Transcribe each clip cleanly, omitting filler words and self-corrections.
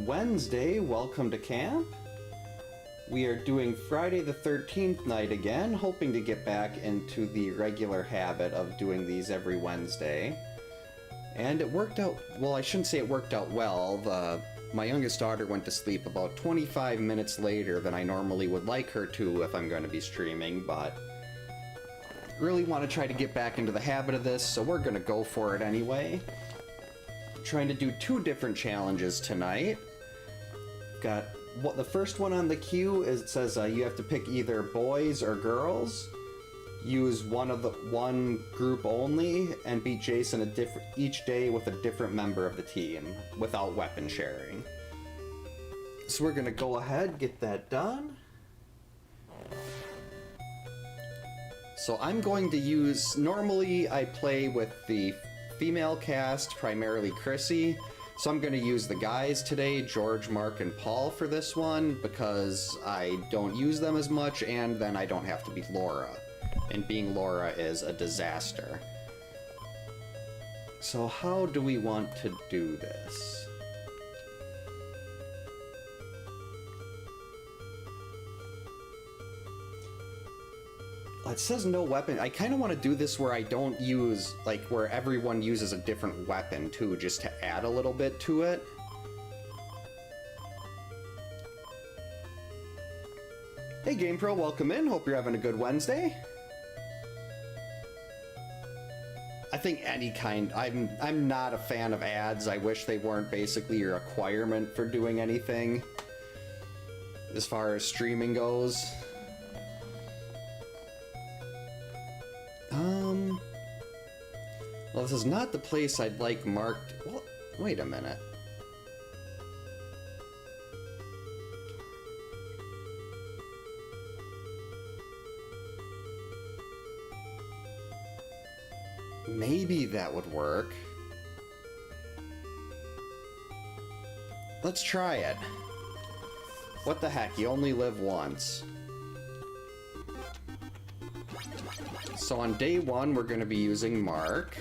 Wednesday, welcome to camp. We are doing Friday the 13th night again, hoping to get back into the regular habit of doing these every Wednesday. And it worked out, well, I shouldn't say it worked out well. My youngest daughter went to sleep about 25 minutes later than I normally would like her to if I'm going to be streaming, but really want to try to get back into the habit of this, so we're going to go for it anyway. Trying to do two different challenges tonight. Got the first one on the queue is, it says you have to pick either boys or girls, use one group only, and beat Jason each day with a different member of the team without weapon sharing. So we're gonna go ahead, get that done. So I'm going to use, normally I play with the female cast, primarily Chrissy, so I'm going to use the guys today, George, Mark, and Paul, for this one, because I don't use them as much, and then I don't have to be Laura. And being Laura is a disaster. So how do we want to do this? It says no weapon. I kind of want to do this where I don't use, like, where everyone uses a different weapon, too, just to add a little bit to it. Hey, GamePro, welcome in. Hope you're having a good Wednesday. I think any kind... I'm not a fan of ads. I wish they weren't basically a requirement for doing anything as far as streaming goes. Well, this is not the place I'd like marked... Well, wait a minute. Maybe that would work. Let's try it. What the heck, you only live once. So on day one, we're going to be using Mark.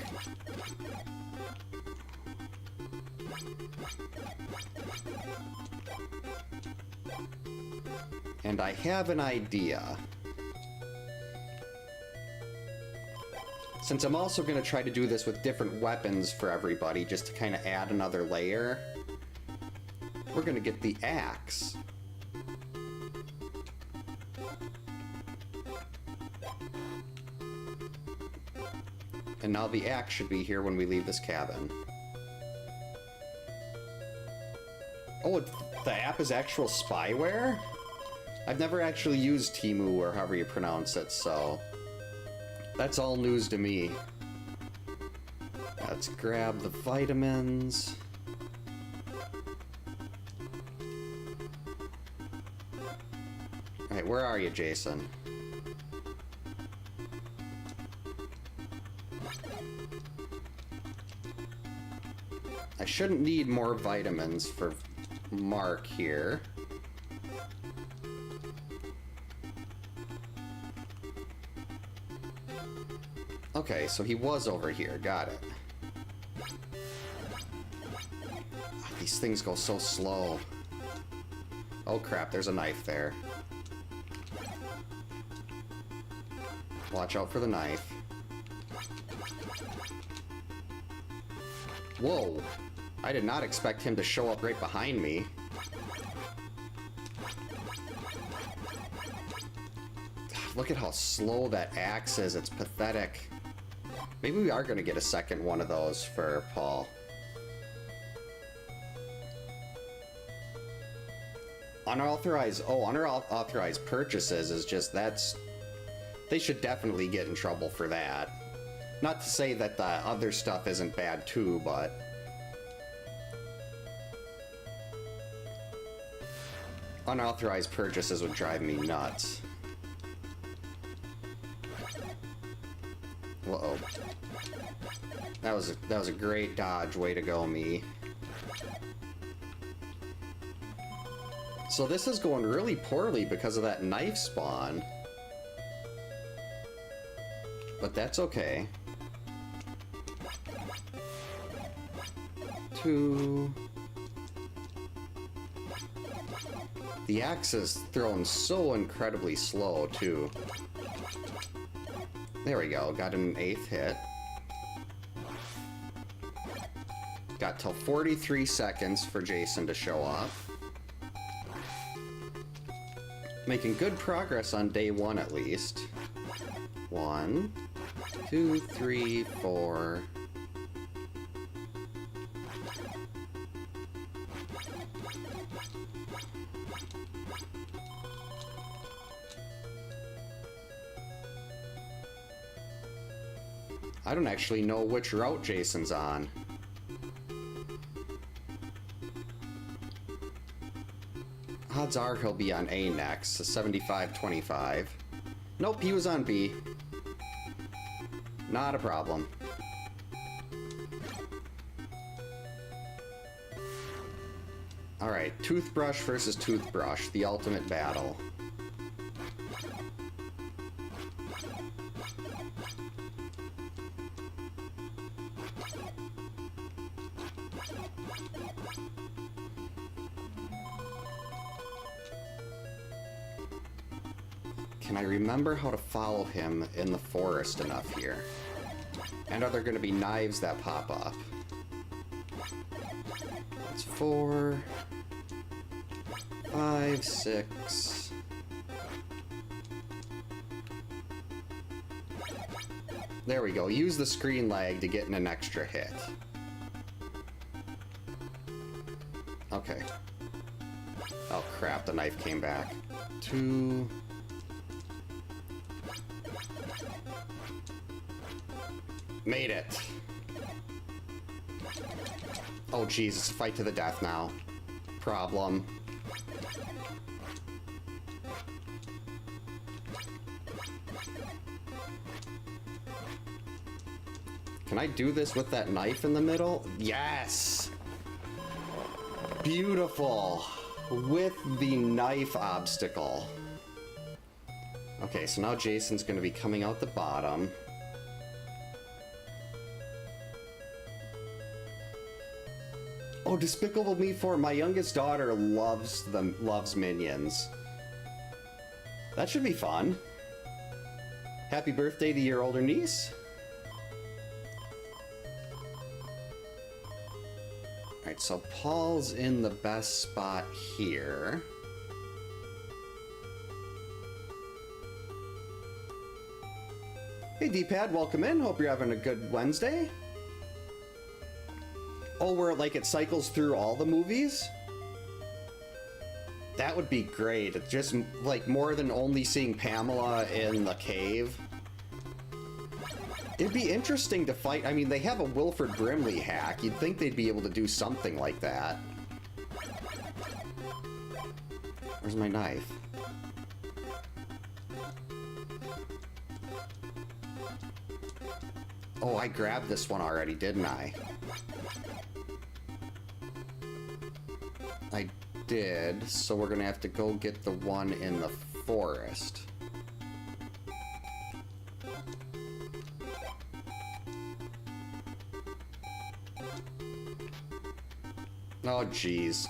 And I have an idea. Since I'm also going to try to do this with different weapons for everybody, just to kind of add another layer, we're going to get the axe. And now the axe should be here when we leave this cabin. Oh, the app is actual spyware? I've never actually used Temu, or however you pronounce it, so... that's all news to me. Let's grab the vitamins. Alright, where are you, Jason? I shouldn't need more vitamins for Mark here. Okay, so he was over here. Got it. These things go so slow. Oh crap, there's a knife there. Watch out for the knife. Whoa! I did not expect him to show up right behind me. Look at how slow that axe is. It's pathetic. Maybe we are going to get a second one of those for Paul. Unauthorized purchases is just, they should definitely get in trouble for that. Not to say that the other stuff isn't bad too, but... unauthorized purchases would drive me nuts. Uh-oh. That was a great dodge. Way to go, me. So this is going really poorly because of that knife spawn. But that's okay. 2... The axe is thrown so incredibly slow, too. There we go, got an 8th hit. Got till 43 seconds for Jason to show up. Making good progress on day 1 at least. 1, 2, 3, 4. I don't actually know which route Jason's on. Odds are he'll be on A next, so 75-25. Nope, he was on B. Not a problem. Alright, toothbrush versus toothbrush, the ultimate battle. Can I remember how to follow him in the forest enough here? And are there going to be knives that pop up? That's 4, 5, 6. There we go. Use the screen lag to get in an extra hit. Okay. Oh crap, the knife came back. 2... Made it. Oh Jesus, fight to the death now. Problem. Can I do this with that knife in the middle? Yes! Beautiful! With the knife obstacle. Okay, so now Jason's gonna be coming out the bottom. Oh, Despicable Me 4. My youngest daughter loves Minions. That should be fun. Happy birthday to your older niece. Alright, so Paul's in the best spot here. Hey D-Pad, welcome in. Hope you're having a good Wednesday. Oh, where like it cycles through all the movies? That would be great. It's just like more than only seeing Pamela in the cave. It'd be interesting to fight. I mean, they have a Wilford Brimley hack. You'd think they'd be able to do something like that. Where's my knife? Oh, I grabbed this one already, didn't I? I did, so we're gonna have to go get the one in the forest. Oh, jeez.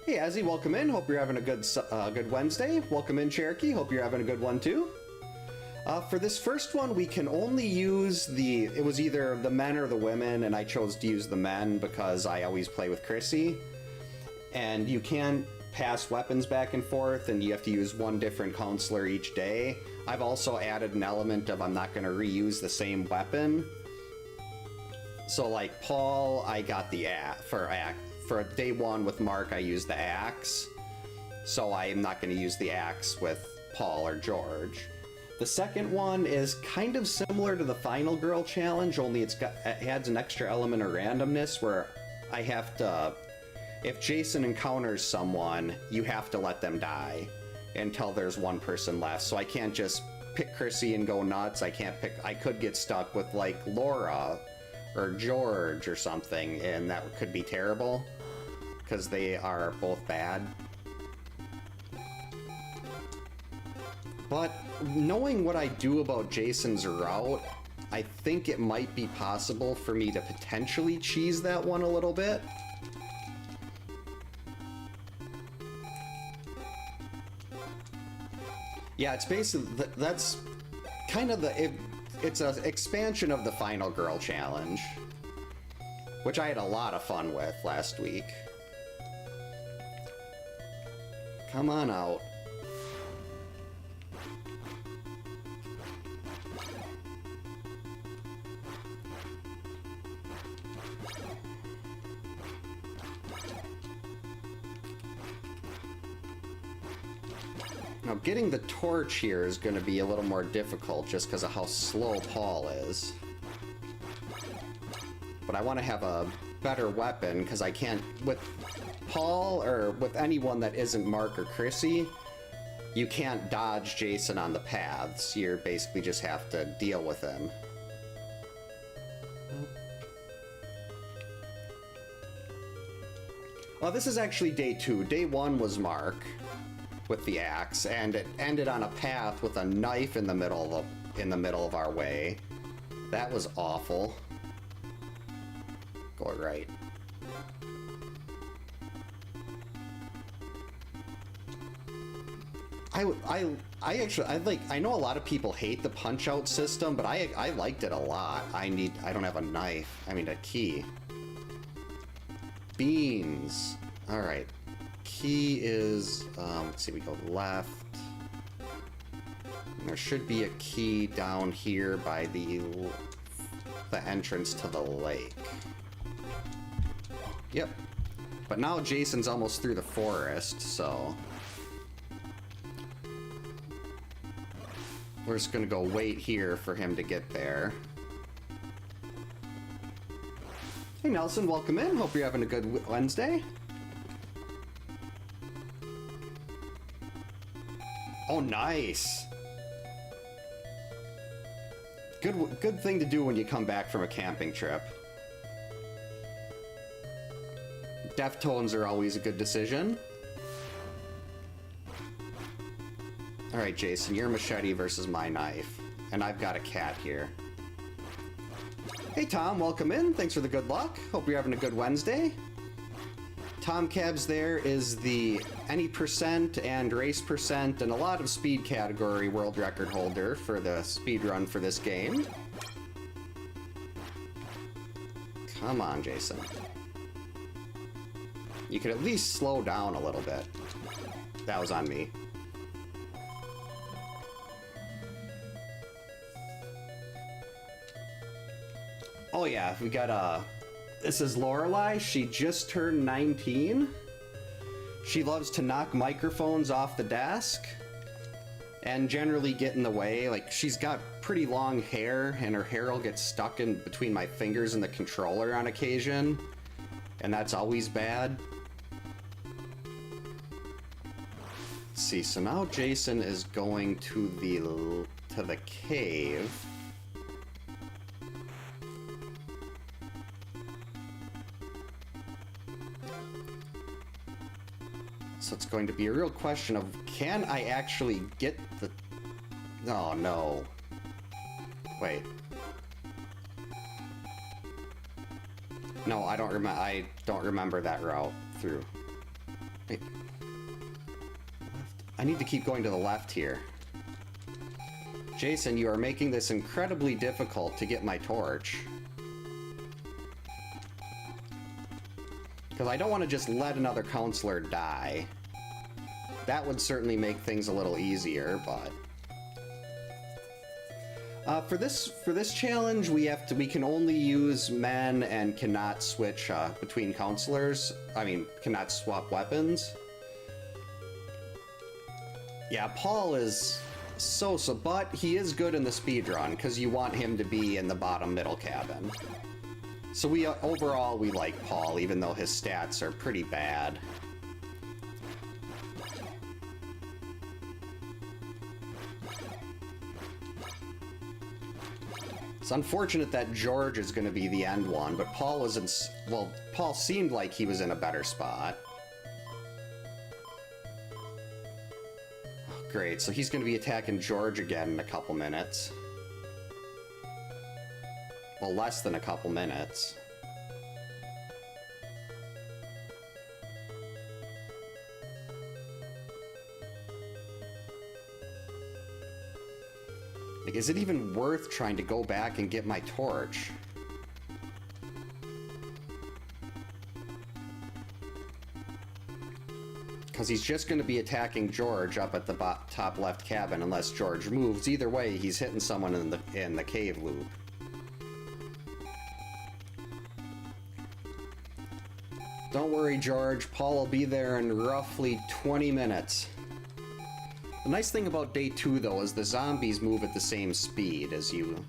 Hey, Azzy, welcome in. Hope you're having a good Wednesday. Welcome in, Cherokee. Hope you're having a good one, too. For this first one, we can only use it was either the men or the women, and I chose to use the men because I always play with Chrissy. And you can pass weapons back and forth, and you have to use one different counselor each day. I've also added an element of I'm not going to reuse the same weapon. So like Paul, I got the for day 1 with Mark, I used the axe. So I am not going to use the axe with Paul or George. The second one is kind of similar to the Final Girl Challenge, only it adds an extra element of randomness where I have to, if Jason encounters someone, you have to let them die until there's one person left. So I can't just pick Chrissy and go nuts. I could get stuck with like Laura or George or something, and that could be terrible because they are both bad. But knowing what I do about Jason's route, I think it might be possible for me to potentially cheese that one a little bit. Yeah, it's basically, that's kind of it's an expansion of the Final Girl Challenge, which I had a lot of fun with last week. Come on out. Now, getting the torch here is going to be a little more difficult just because of how slow Paul is. But I want to have a better weapon because I can't... With Paul, or with anyone that isn't Mark or Chrissy, you can't dodge Jason on the paths. You basically just have to deal with him. Well, this is actually day 2. Day 1 was Mark with the axe, and it ended on a path with a knife in the middle of our way. That was awful. Go right. I know a lot of people hate the punch out system, but I liked it a lot. I don't have a knife. I mean a key. Beans. All right. Key is, let's see, we go left. And there should be a key down here by the entrance to the lake. Yep. But now Jason's almost through the forest, so we're just gonna go wait here for him to get there. Hey Nelson, welcome in. Hope you're having a good Wednesday. Oh, nice. Good thing to do when you come back from a camping trip. Deftones are always a good decision. Alright, Jason, your machete versus my knife. And I've got a cat here. Hey, Tom, welcome in. Thanks for the good luck. Hope you're having a good Wednesday. Tom Cabs there is the any percent and race percent and a lot of speed category world record holder for the speed run for this game. Come on, Jason. You could at least slow down a little bit. That was on me. Oh yeah, we got this is Lorelei. She just turned 19. She loves to knock microphones off the desk and generally get in the way. Like, she's got pretty long hair, and her hair will get stuck in between my fingers and the controller on occasion, and that's always bad. Let's see, so now Jason is going to the cave. So it's going to be a real question of, can I actually get the... Oh, no. Wait. No, I don't remember that route through. Wait. I need to keep going to the left here. Jason, you are making this incredibly difficult to get my torch. Because I don't want to just let another counselor die. That would certainly make things a little easier, but... for this challenge, we can only use men and cannot switch between counselors. I mean, cannot swap weapons. Yeah, Paul is so, but he is good in the speedrun, because you want him to be in the bottom middle cabin. So overall, we like Paul, even though his stats are pretty bad. It's unfortunate that George is going to be the end one, but Paul was in... Well, Paul seemed like he was in a better spot. Oh, great, so he's going to be attacking George again in a couple minutes. Well, less than a couple minutes. Like, is it even worth trying to go back and get my torch? Because he's just going to be attacking George up at the top left cabin unless George moves. Either way, he's hitting someone in the cave loop. Don't worry, George. Paul will be there in roughly 20 minutes. The nice thing about day 2, though, is the zombies move at the same speed as you.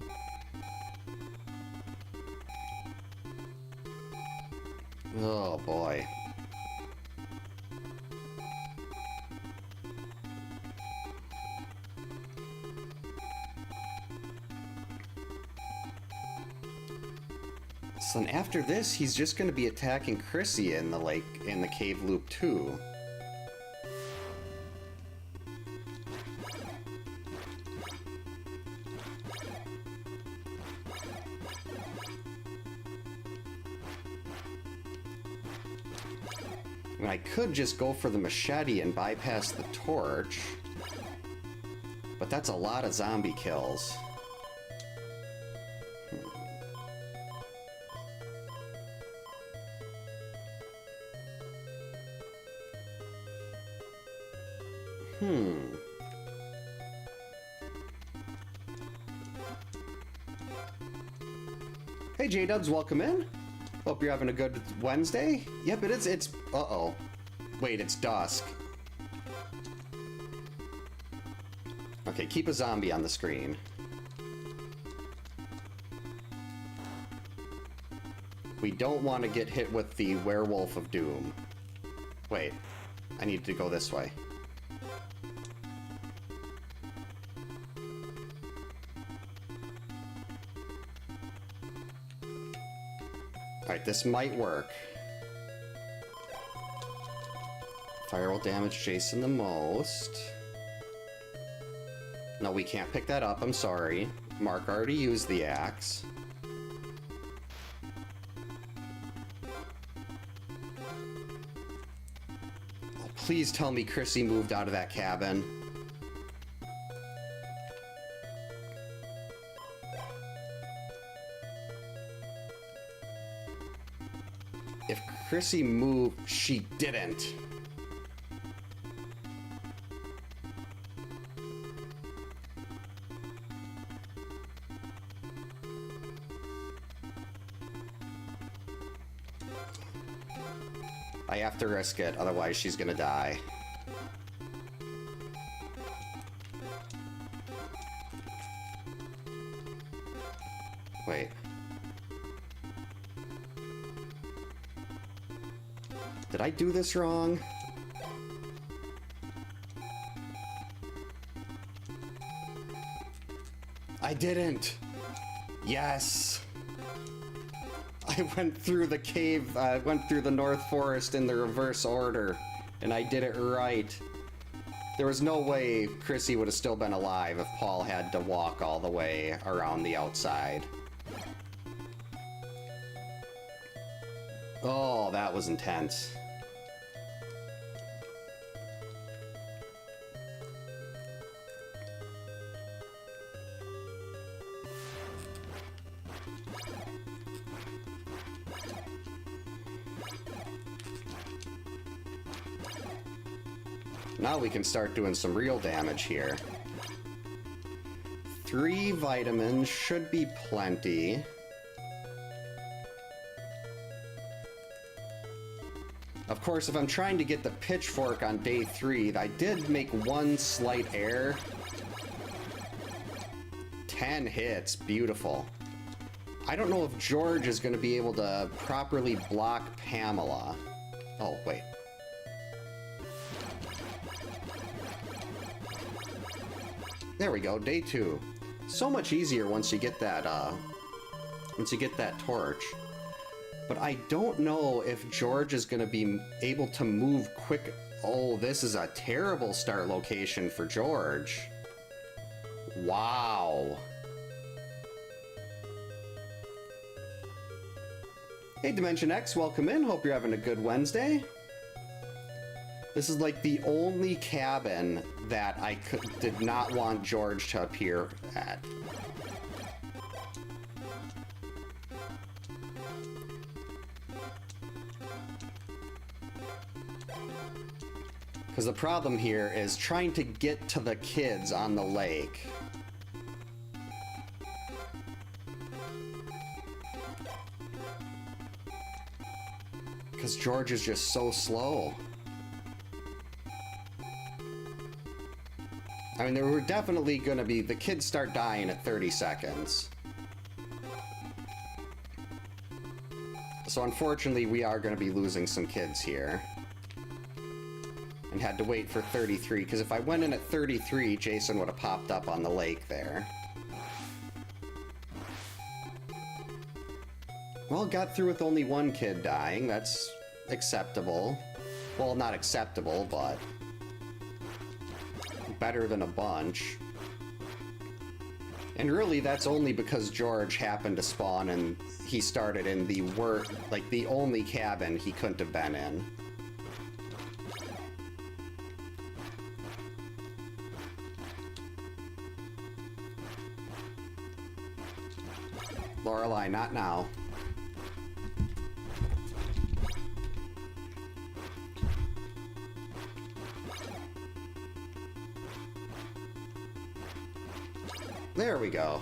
Oh, boy. So then after this, he's just going to be attacking Chrissy in the cave loop too. And I could just go for the machete and bypass the torch, but that's a lot of zombie kills. Hey J-Dubs, welcome in. Hope you're having a good Wednesday. Yep, it is. It's... Uh-oh. Wait, it's dusk. Okay, keep a zombie on the screen. We don't want to get hit with the Werewolf of Doom. Wait, I need to go this way. Alright, this might work. Fire will damage Jason the most. No, we can't pick that up, I'm sorry. Mark already used the axe. Oh, please tell me Chrissy moved out of that cabin. If Chrissy moved, she didn't. I have to risk it, otherwise she's gonna die. Wait. Did I do this wrong? I didn't! Yes! I went through the cave, went through the North Forest in the reverse order, and I did it right. There was no way Chrissy would have still been alive if Paul had to walk all the way around the outside. Oh, that was intense. Now we can start doing some real damage here. 3 vitamins should be plenty. Of course, if I'm trying to get the pitchfork on day 3, I did make one slight error. 10 hits, beautiful. I don't know if George is going to be able to properly block Pamela. Oh, wait. There we go, day 2. So much easier once you get that torch. But I don't know if George is going to be able to move quick. Oh, this is a terrible start location for George. Wow. Hey Dimension X, welcome in. Hope you're having a good Wednesday. This is like the only cabin that I did not want George to appear at. Because the problem here is trying to get to the kids on the lake. Because George is just so slow. I mean, there were definitely going to be... The kids start dying at 30 seconds. So unfortunately, we are going to be losing some kids here. And had to wait for 33, because if I went in at 33, Jason would have popped up on the lake there. Well, got through with only one kid dying. That's acceptable. Well, not acceptable, but better than a bunch. And really, that's only because George happened to spawn and he started in the the only cabin he couldn't have been in. Lorelei, not now. There we go.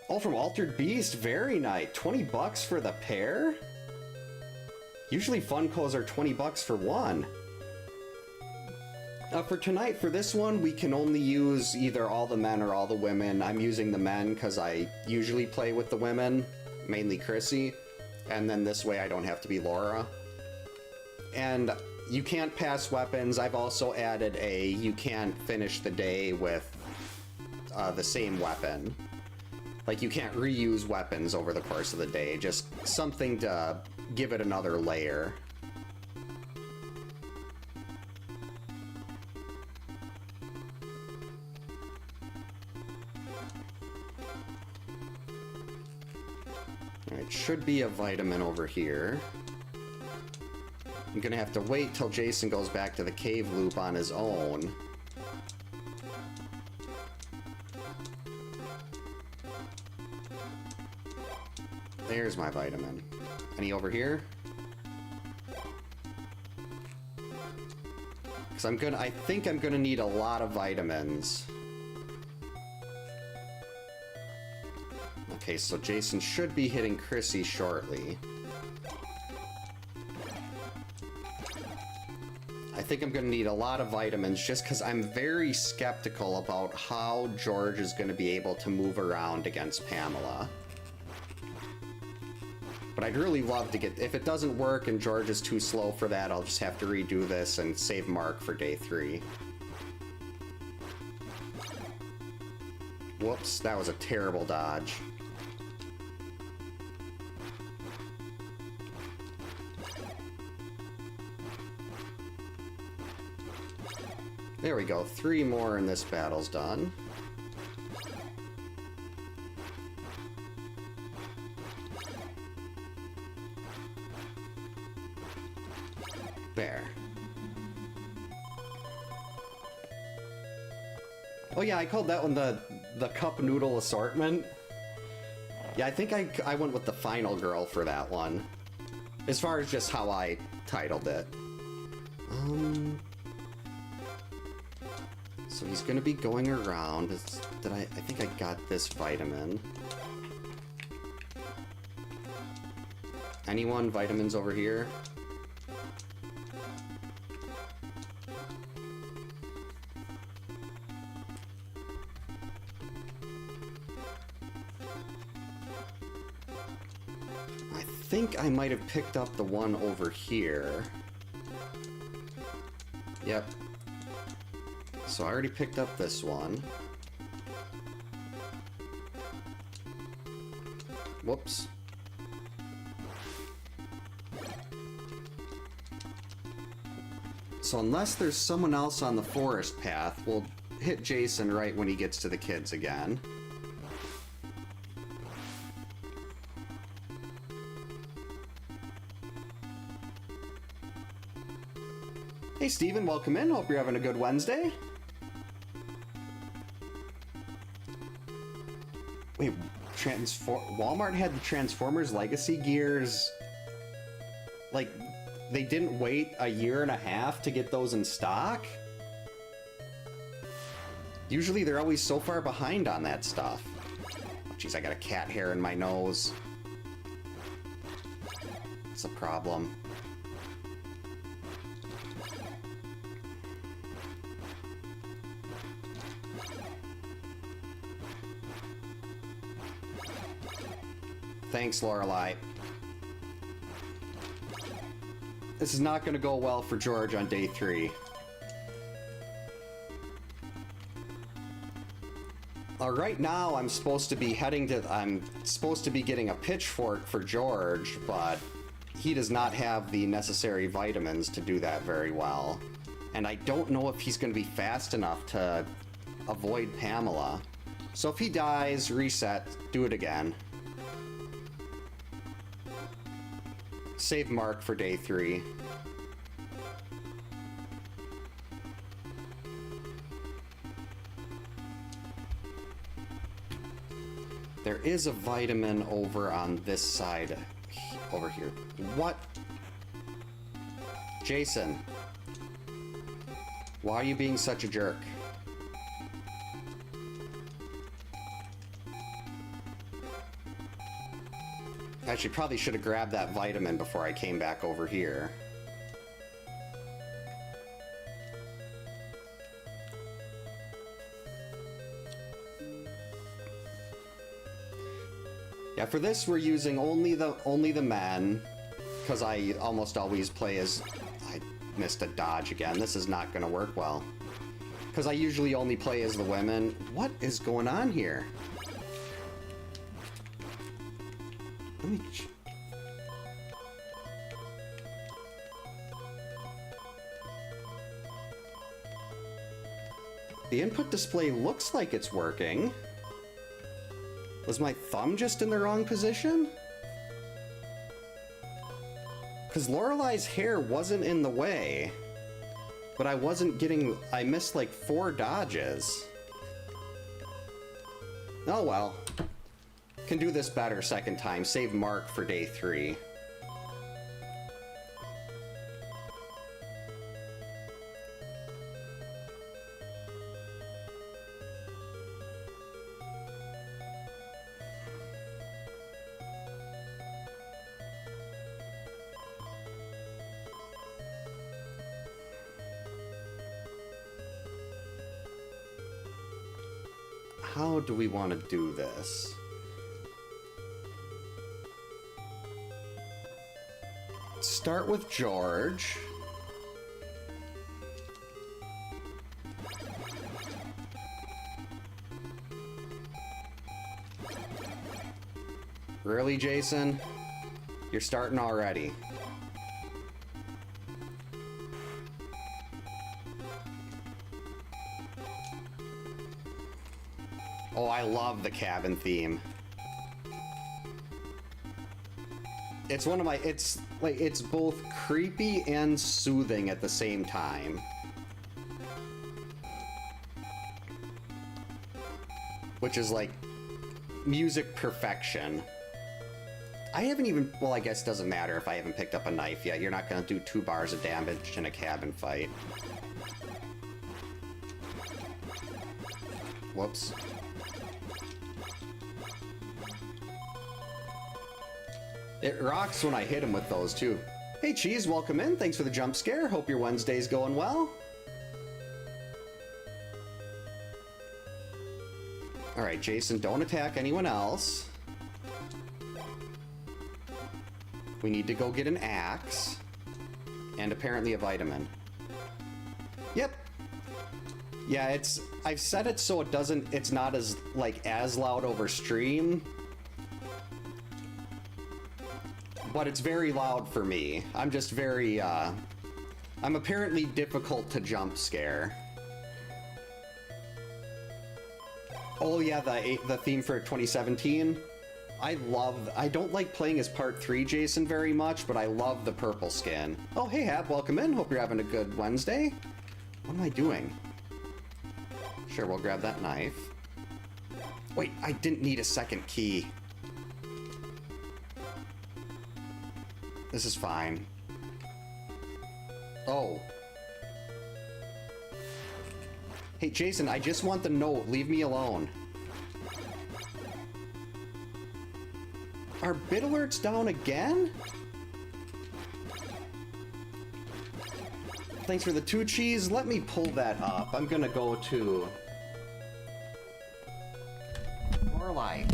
Oh, from Altered Beast, very nice. 20 bucks for the pair? Usually Funkos are 20 bucks for one. For tonight, for this one, we can only use either all the men or all the women. I'm using the men because I usually play with the women, mainly Chrissy, and then this way I don't have to be Laura. And you can't pass weapons. I've also added a you can't finish the day with the same weapon. Like, you can't reuse weapons over the course of the day, just something to give it another layer. Alright, should be a vitamin over here. I'm gonna have to wait till Jason goes back to the cave loop on his own. There's my vitamin. Any over here? Because I think I'm gonna need a lot of vitamins. Okay, so Jason should be hitting Chrissy shortly. I think I'm gonna need a lot of vitamins just because I'm very skeptical about how George is gonna be able to move around against Pamela. But I'd really love to get... If it doesn't work and George is too slow for that, I'll just have to redo this and save Mark for day 3. Whoops, that was a terrible dodge. There we go, 3 more and this battle's done. There. Oh yeah, I called that one the cup noodle assortment. Yeah, I think I went with the final girl for that one. As far as just how I titled it. So he's gonna be going around. I think I got this vitamin. Anyone? Vitamins over here? I think I might have picked up the one over here. Yep. So I already picked up this one. Whoops. So unless there's someone else on the forest path, we'll hit Jason right when he gets to the kids again. Hey Steven, welcome in. Hope you're having a good Wednesday. Wait, Walmart had the Transformers Legacy gears. Like, they didn't wait a year and a half to get those in stock? Usually they're always so far behind on that stuff. Oh, jeez, I got a cat hair in my nose. It's a problem. Thanks, Lorelei. This is not going to go well for George on day 3. Right now, I'm supposed to be getting a pitchfork for George, but he does not have the necessary vitamins to do that very well. And I don't know if he's going to be fast enough to avoid Pamela. So if he dies, reset, do it again. Save Mark for day 3. There is a vitamin over on this side. Over here. What? Jason. Why are you being such a jerk? Actually, probably should have grabbed that vitamin before I came back over here. Yeah, for this we're using only the men, because I almost always play as... I missed a dodge again. This is not going to work well. Because I usually only play as the women. What is going on here? Let me... The input display looks like it's working. Was my thumb just in the wrong position? Because Lorelei's hair wasn't in the way, but I wasn't getting... I missed like 4 dodges. Oh well. Can do this better second time. Save Mark for day 3. How do we want to do this? Start with George. Really, Jason? You're starting already. Oh, I love the cabin theme. It's one of my... It's like, it's both creepy and soothing at the same time. Which is like music perfection. I haven't even... Well, I guess it doesn't matter if I haven't picked up a knife yet. You're not going to do 2 bars of damage in a cabin fight. Whoops. It rocks when I hit him with those, too. Hey, Cheese, welcome in. Thanks for the jump scare. Hope your Wednesday's going well. Alright, Jason, don't attack anyone else. We need to go get an axe. And apparently a vitamin. Yep. Yeah, it's... I've set it so it doesn't... It's not as, like, as loud over stream. But it's very loud for me. I'm just very, I'm apparently difficult to jump scare. Oh yeah, the theme for 2017. I don't like playing as Part 3 Jason very much, but I love the purple skin. Oh, hey Hap, welcome in. Hope you're having a good Wednesday. What am I doing? Sure, we'll grab that knife. Wait, I didn't need a second key. This is fine. Oh. Hey, Jason, I just want the note. Leave me alone. Are bit alerts down again? Thanks for the 2 cheese. Let me pull that up. I'm gonna go to... More life.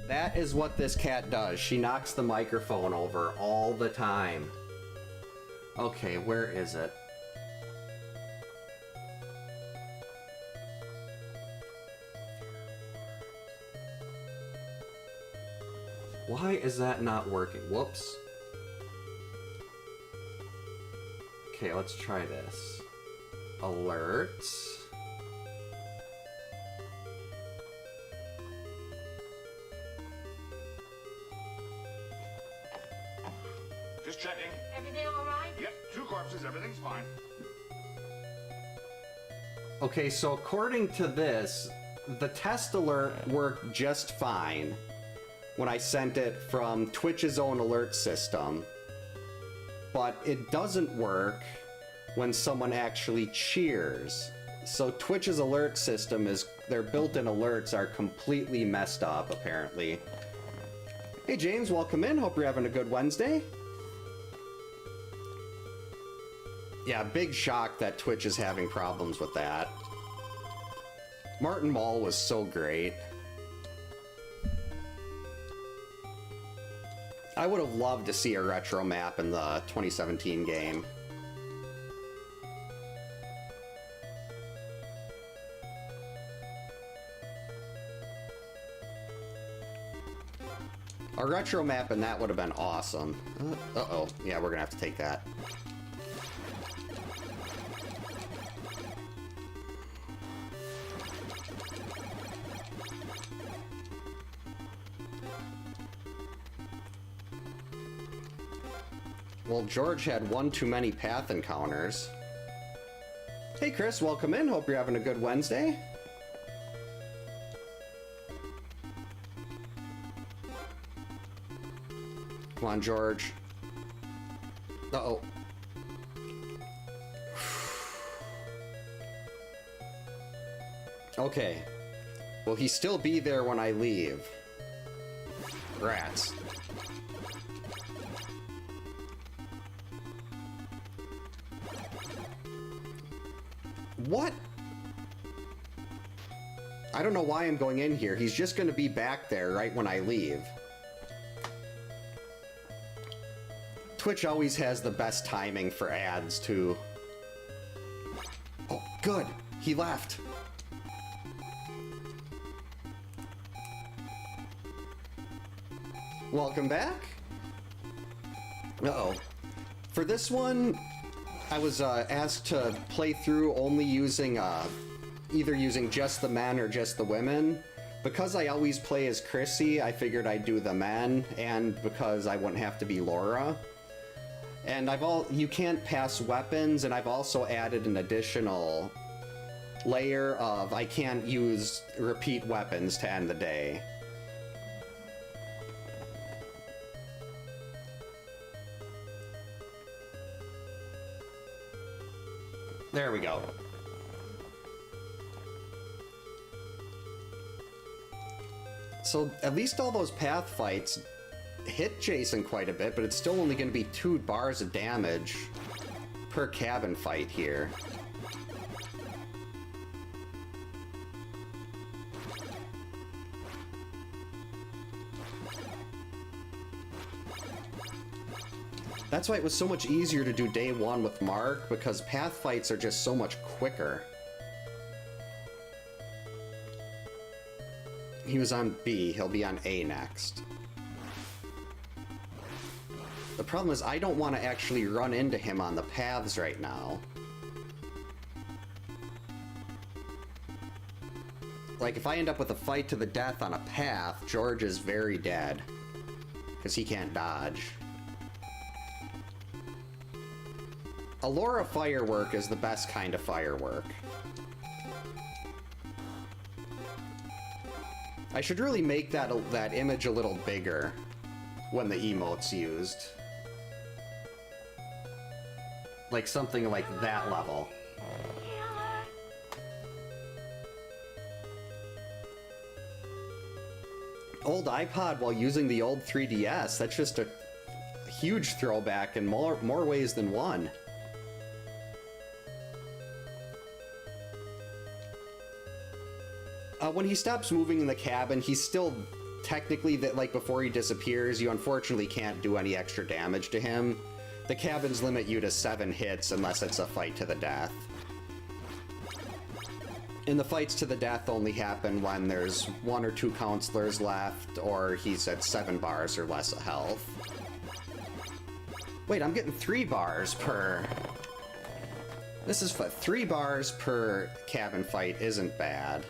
That is what this cat does. She knocks the microphone over all the time. Okay, where is it? Why is that not working? Whoops. Okay, let's try this. Alerts. Just checking. Everything all right? Yep, 2 corpses, everything's fine. Okay, so according to this, the test alert worked just fine when I sent it from Twitch's own alert system, but it doesn't work when someone actually cheers. So Twitch's alert system is, their built-in alerts are completely messed up, apparently. Hey James, welcome in. Hope you're having a good Wednesday. Yeah, big shock that Twitch is having problems with that. Martin Mull was so great. I would have loved to see a retro map in the 2017 game. A retro map in that would have been awesome. Uh-oh. Yeah, we're gonna have to take that. Well, George had one too many path encounters. Hey Chris, welcome in. Hope you're having a good Wednesday. Come on, George. Uh-oh. Okay. Will he still be there when I leave? Rats. What? I don't know why I'm going in here. He's just going to be back there right when I leave. Twitch always has the best timing for ads, too. Oh, good. He left. Welcome back. Uh-oh. For this one, I was asked to play through only using, either using just the men or just the women. Because I always play as Chrissy, I figured I'd do the men, and because I wouldn't have to be Laura. And you can't pass weapons, and I've also added an additional layer of I can't use repeat weapons to end the day. There we go. So at least all those path fights hit Jason quite a bit, but it's still only going to be 2 bars of damage per cabin fight here. That's why it was so much easier to do day 1 with Mark, because path fights are just so much quicker. He was on B, he'll be on A next. The problem is I don't want to actually run into him on the paths right now. Like, if I end up with a fight to the death on a path, George is very dead. Because he can't dodge. Allura firework is the best kind of firework. I should really make that image a little bigger when the emote's used. Like something like that level. Old iPod while using the old 3DS, that's just a huge throwback in more ways than one. When he stops moving in the cabin, he's still technically, like before he disappears, you unfortunately can't do any extra damage to him. The cabins limit you to 7 hits unless it's a fight to the death. And the fights to the death only happen when there's 1 or 2 counselors left, or he's at 7 bars or less of health. Wait, I'm getting 3 bars per... This is 3 bars per cabin fight isn't bad.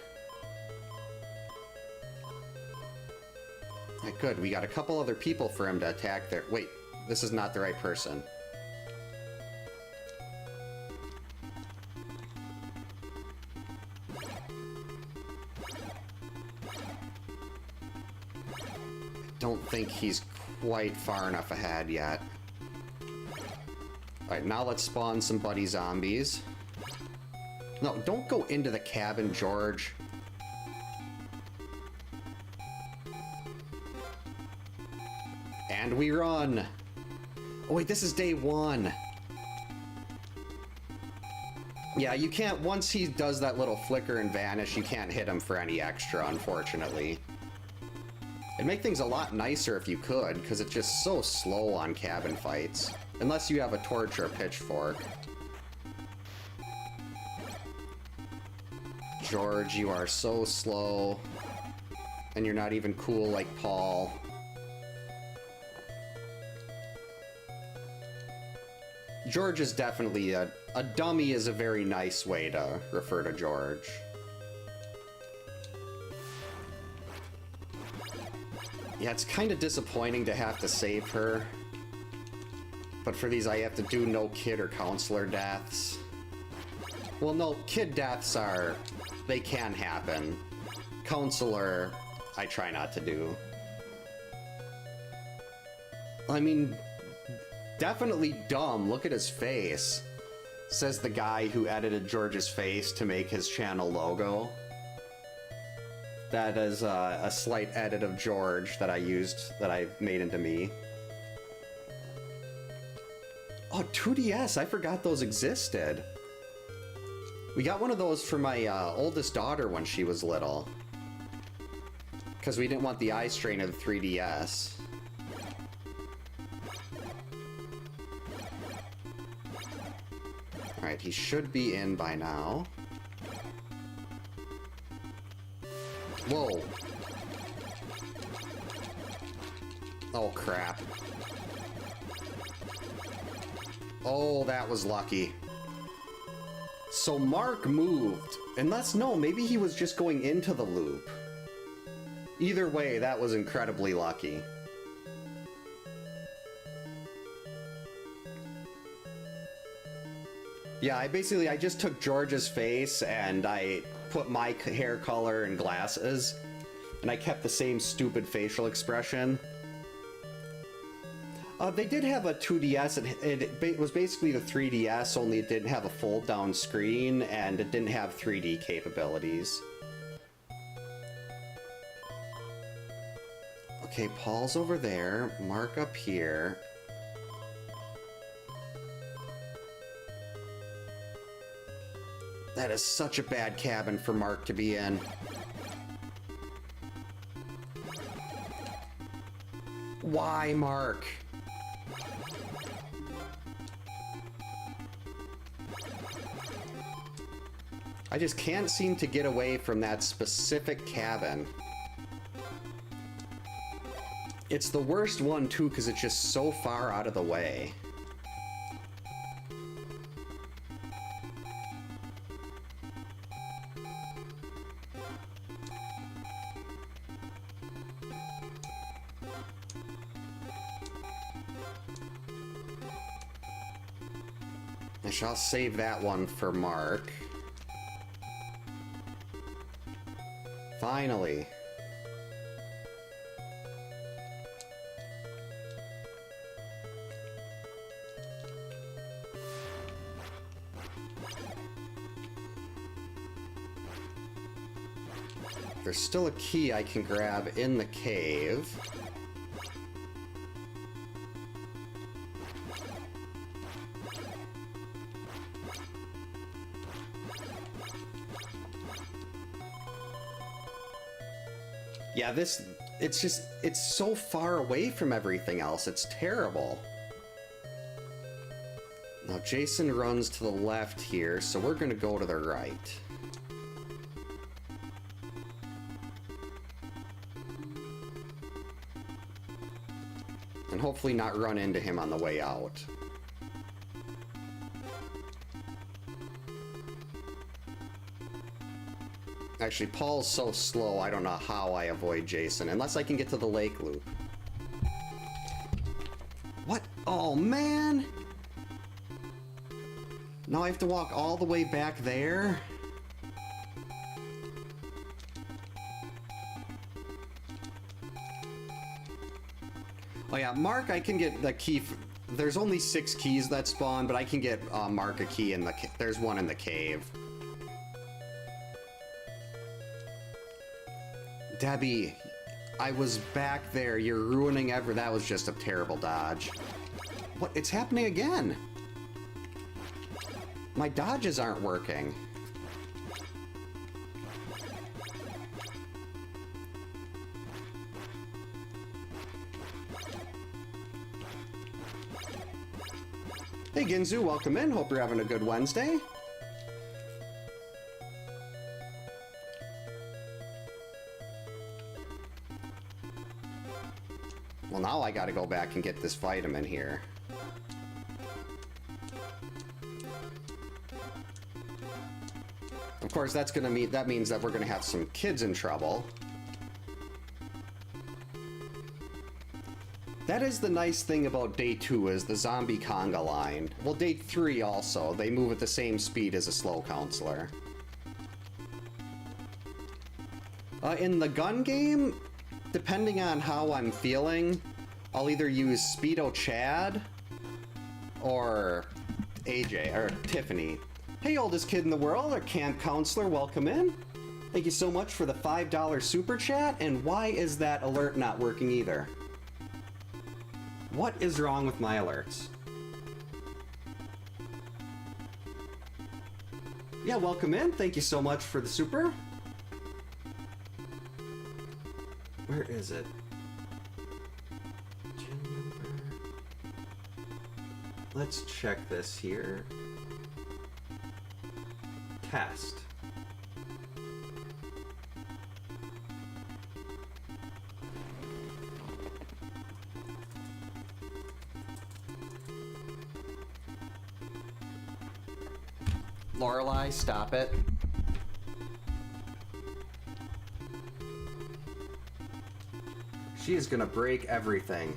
Good, we got a couple other people for him to attack there. Wait, this is not the right person. Don't think he's quite far enough ahead yet. Alright, now let's spawn some buddy zombies. No, don't go into the cabin, George. And we run! Oh wait, this is day 1. Yeah, you can't, once he does that little flicker and vanish, you can't hit him for any extra, unfortunately. It'd make things a lot nicer if you could, because it's just so slow on cabin fights. Unless you have a torch or a pitchfork. George, you are so slow. And you're not even cool like Paul. George is definitely a dummy is a very nice way to refer to George. Yeah, it's kind of disappointing to have to save her. But for these, I have to do no kid or counselor deaths. Well, no, kid deaths are... they can happen. Counselor, I try not to do. I mean... definitely dumb. Look at his face. Says the guy who edited George's face to make his channel logo. That is a slight edit of George that I used, that I made into me. Oh, 2DS! I forgot those existed. We got one of those for my oldest daughter when she was little. Because we didn't want the eye strain of the 3DS. Alright, he should be in by now. Whoa. Oh, crap. Oh, that was lucky. So Mark moved. Unless, no, maybe he was just going into the loop. Either way, that was incredibly lucky. Yeah, I just took George's face and I put my hair color and glasses, and I kept the same stupid facial expression. They did have a 2DS, it was basically the 3DS, only it didn't have a fold-down screen, and it didn't have 3D capabilities. Okay, Paul's over there, Mark up here. That is such a bad cabin for Mark to be in. Why, Mark? I just can't seem to get away from that specific cabin. It's the worst one, too, because it's just so far out of the way. I shall save that one for Mark. Finally. There's still a key I can grab in the cave. Yeah, it's so far away from everything else. It's terrible. Now, Jason runs to the left here, so we're gonna go to the right. And hopefully not run into him on the way out. Actually, Paul's so slow, I don't know how I avoid Jason, unless I can get to the lake loop. What? Oh, man! Now I have to walk all the way back there? Oh yeah, Mark, I can get the key. There's only 6 keys that spawn, but I can get Mark a key in the. There's one in the cave. Debbie, I was back there. You're ruining That was just a terrible dodge. What? It's happening again. My dodges aren't working. Hey Ginzu, welcome in. Hope you're having a good Wednesday. Well, now I gotta go back and get this vitamin here. Of course, that means that we're gonna have some kids in trouble. That is the nice thing about day 2 is the zombie conga line. Well, day 3 also. They move at the same speed as a slow counselor. In the gun game, depending on how I'm feeling, I'll either use Speedo Chad or AJ, or Tiffany. Hey, oldest kid in the world, our camp counselor, welcome in. Thank you so much for the $5 super chat, and why is that alert not working either? What is wrong with my alerts? Yeah, welcome in. Thank you so much for the super. Where is it? Gym number. Let's check this here. Test. Lorelei, stop it. She is gonna break everything.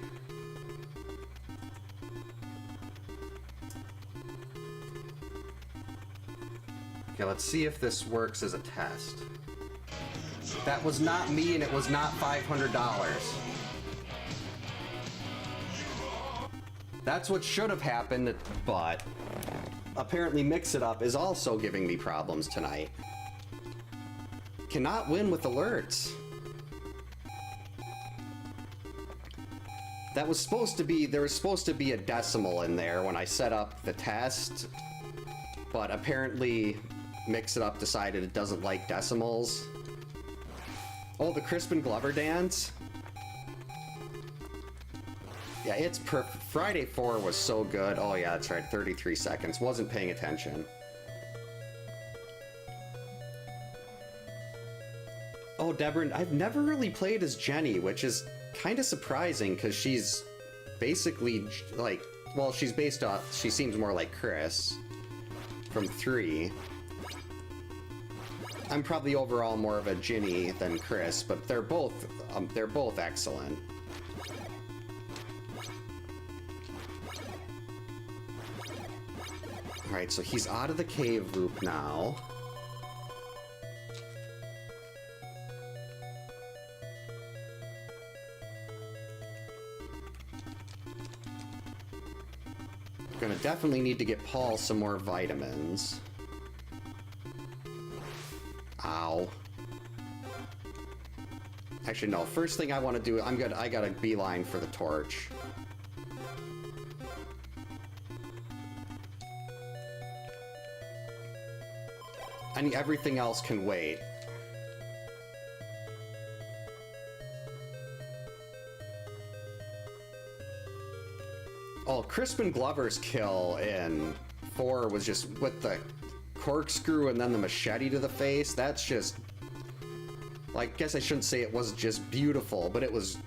Okay, let's see if this works as a test. That was not me, and it was not $500. That's what should have happened, but apparently Mix It Up is also giving me problems tonight. Cannot win with alerts. That was supposed to be, there was supposed to be a decimal in there when I set up the test, but apparently Mix It Up decided it doesn't like decimals. Oh, the Crispin Glover dance? Yeah, it's perfect. Friday 4 was so good. Oh yeah, that's right, 33 seconds. Wasn't paying attention. Oh, Deborah, I've never really played as Jenny, which is kind of surprising because she's basically like, well, she's based off, she seems more like Chris from 3. I'm probably overall more of a Ginny than Chris, but they're both excellent. Alright, so he's out of the cave loop now. Gonna definitely need to get Paul some more vitamins. Ow. Actually, no. First thing I want to do, I got a beeline for the torch. Everything else can wait. Oh, Crispin Glover's kill in 4 was just with the corkscrew and then the machete to the face. That's just... I guess I shouldn't say it was just beautiful, but it was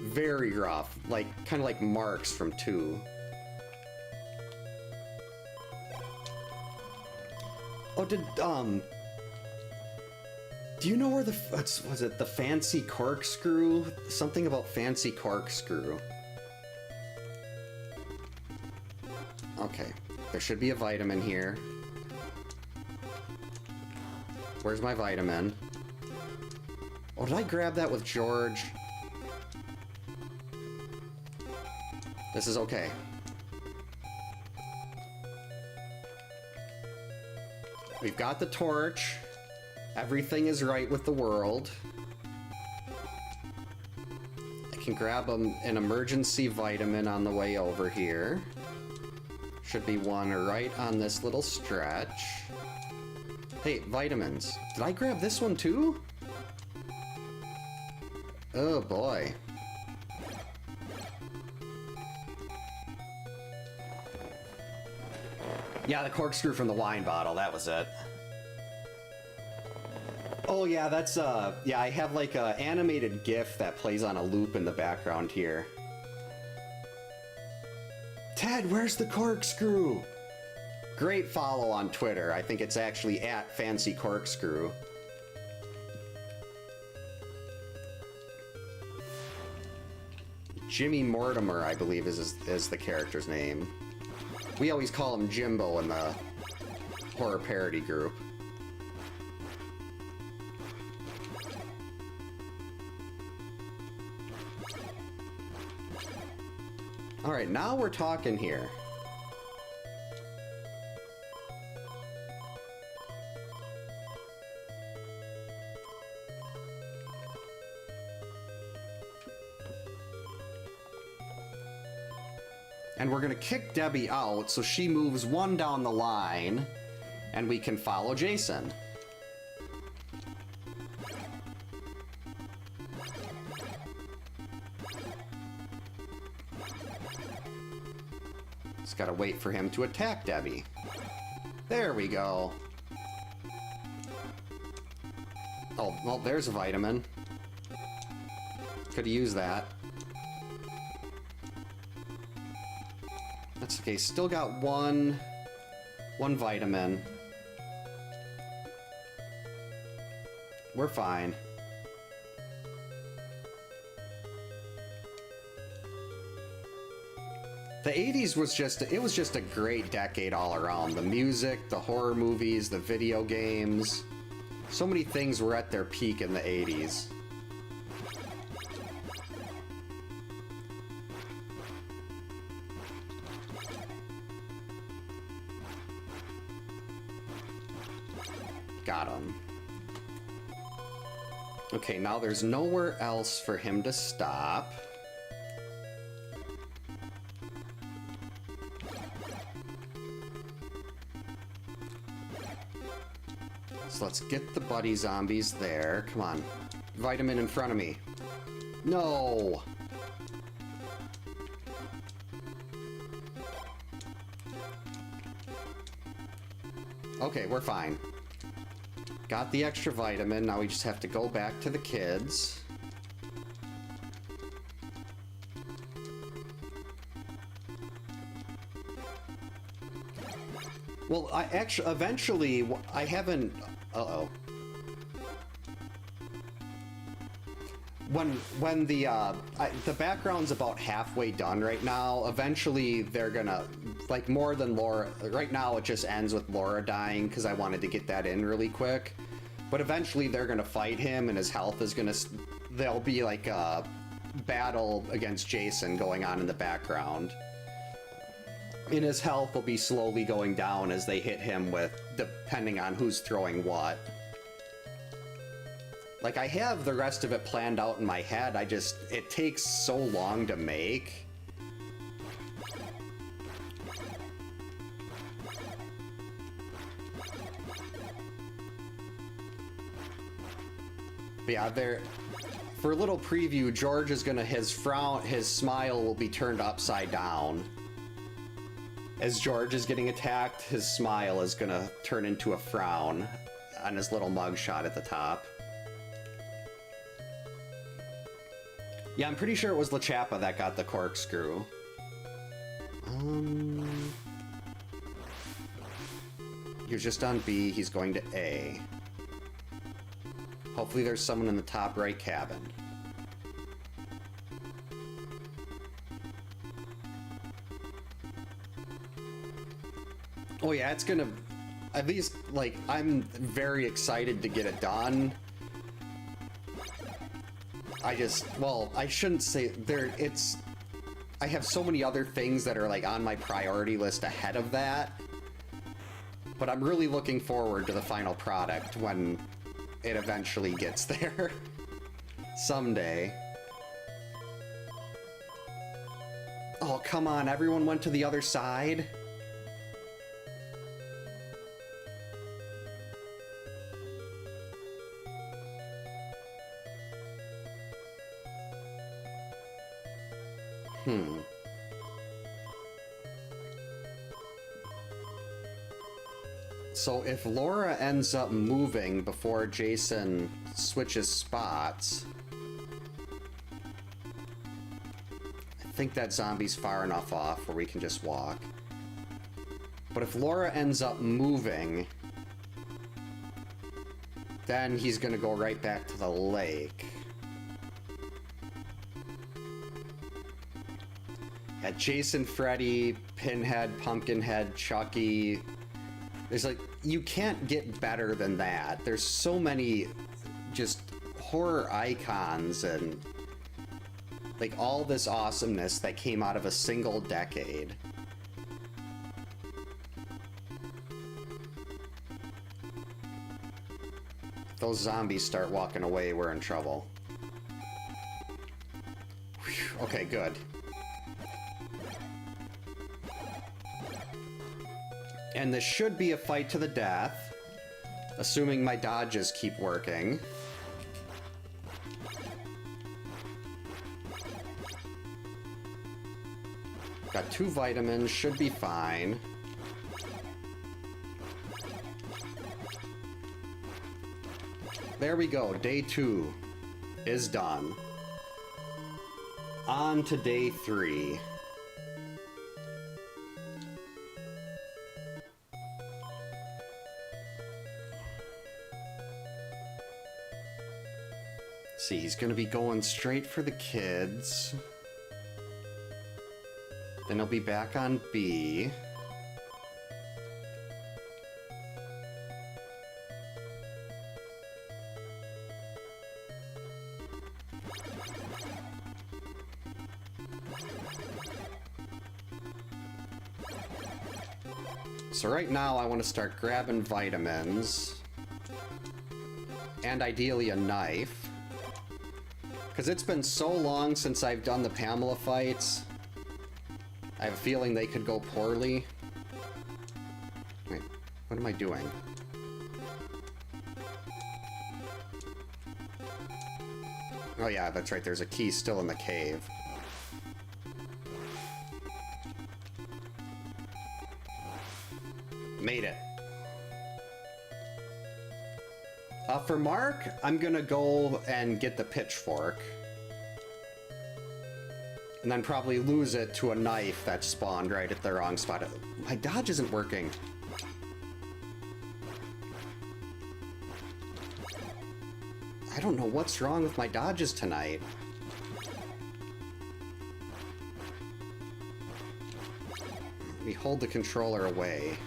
very rough. Like, kind of like Marks from 2. Oh, do you know where the... was it the fancy corkscrew? Something about fancy corkscrew. Okay, there should be a vitamin here. Where's my vitamin? Oh, did I grab that with George? This is okay. We've got the torch. Everything is right with the world. I can grab an emergency vitamin on the way over here. Should be one right on this little stretch. Hey, vitamins. Did I grab this one too? Oh boy. Yeah, the corkscrew from the wine bottle, that was it. Oh yeah, that's yeah, I have like a animated GIF that plays on a loop in the background here. Ted, where's the corkscrew? Great follow on Twitter. I think it's actually @FancyCorkscrew. Jimmy Mortimer, I believe, is the character's name. We always call him Jimbo in the horror parody group. Alright, now we're talking here. And we're gonna kick Debbie out so she moves one down the line and we can follow Jason. Just gotta wait for him to attack Debbie. There we go. Oh, well, there's a vitamin. Could've used that. That's okay, still got one vitamin. We're fine. The 80s was just a great decade all around. The music, the horror movies, the video games. So many things were at their peak in the 80s. Got him. Okay, now there's nowhere else for him to stop. So let's get the buddy zombies there. Come on. Vitamin in front of me. No! Okay, we're fine. Got the extra vitamin, now we just have to go back to the kids. Well, I actually, eventually, I haven't... Uh-oh. When the background's about halfway done right now, eventually they're gonna... like, more than Laura. Right now, it just ends with Laura dying because I wanted to get that in really quick. But eventually, they're going to fight him, and his health is going to... There'll be, like, a battle against Jason going on in the background. And his health will be slowly going down as they hit him with... depending on who's throwing what. Like, I have the rest of it planned out in my head, it takes so long to make. But yeah, for a little preview, George is gonna, his smile will be turned upside down. As George is getting attacked, his smile is gonna turn into a frown on his little mugshot at the top. Yeah, I'm pretty sure it was LaChappa that got the corkscrew. He was just on B, he's going to A. Hopefully there's someone in the top right cabin. Oh yeah, it's gonna... At least, like, I'm very excited to get it done. Well, I shouldn't say... I have so many other things that are, like, on my priority list ahead of that. But I'm really looking forward to the final product when it eventually gets there. Someday. Oh, come on, everyone went to the other side? So if Laura ends up moving before Jason switches spots, I think that zombie's far enough off where we can just walk. But if Laura ends up moving, then he's gonna go right back to the lake. At Jason, Freddy, Pinhead, Pumpkinhead, Chucky. There's like, you can't get better than that. There's so many just horror icons and like all this awesomeness that came out of a single decade. If those zombies start walking away, we're in trouble. Whew, okay, good. And this should be a fight to the death, assuming my dodges keep working. Got 2 vitamins, should be fine. There we go, day 2 is done. On to day 3. See, he's gonna be going straight for the kids. Then he'll be back on B. So right now I want to start grabbing vitamins. And ideally a knife. Because it's been so long since I've done the Pamela fights. I have a feeling they could go poorly. Wait, what am I doing? Oh yeah, that's right, there's a key still in the cave. Made it. For Mark, I'm gonna go and get the pitchfork. And then probably lose it to a knife that spawned right at the wrong spot. My dodge isn't working. I don't know what's wrong with my dodges tonight. We hold the controller away.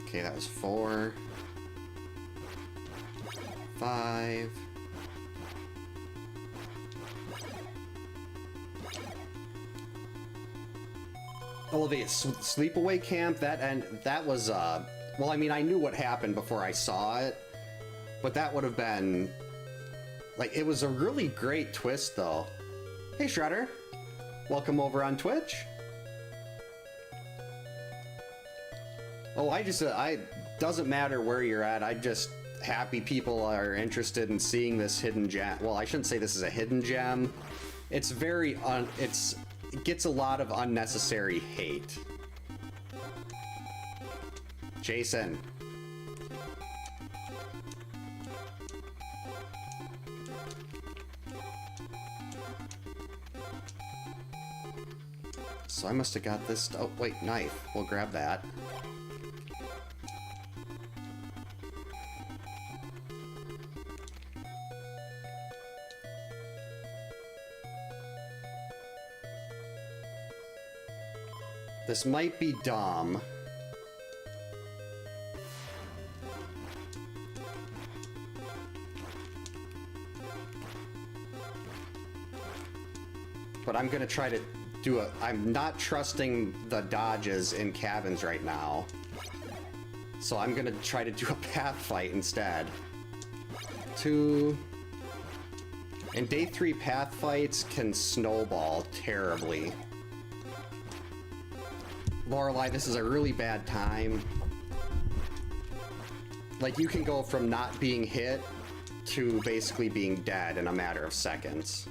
Okay, that was 4. 5. Elevate sleepaway camp. That was well, I mean, I knew what happened before I saw it, but that would have been like, it was a really great twist though. Hey Shredder, welcome over on Twitch. Oh, I doesn't matter where you're at. I just happy people are interested in seeing this hidden gem. Well, I shouldn't say this is a hidden gem. It's very it gets a lot of unnecessary hate. Jason. So I must have got this. Oh, wait, knife. We'll grab that. This might be dumb. But I'm gonna try to do a... I'm not trusting the dodges in cabins right now. So I'm gonna try to do a path fight instead. 2... And day 3 path fights can snowball terribly. Lorelei, this is a really bad time. Like, you can go from not being hit to basically being dead in a matter of seconds.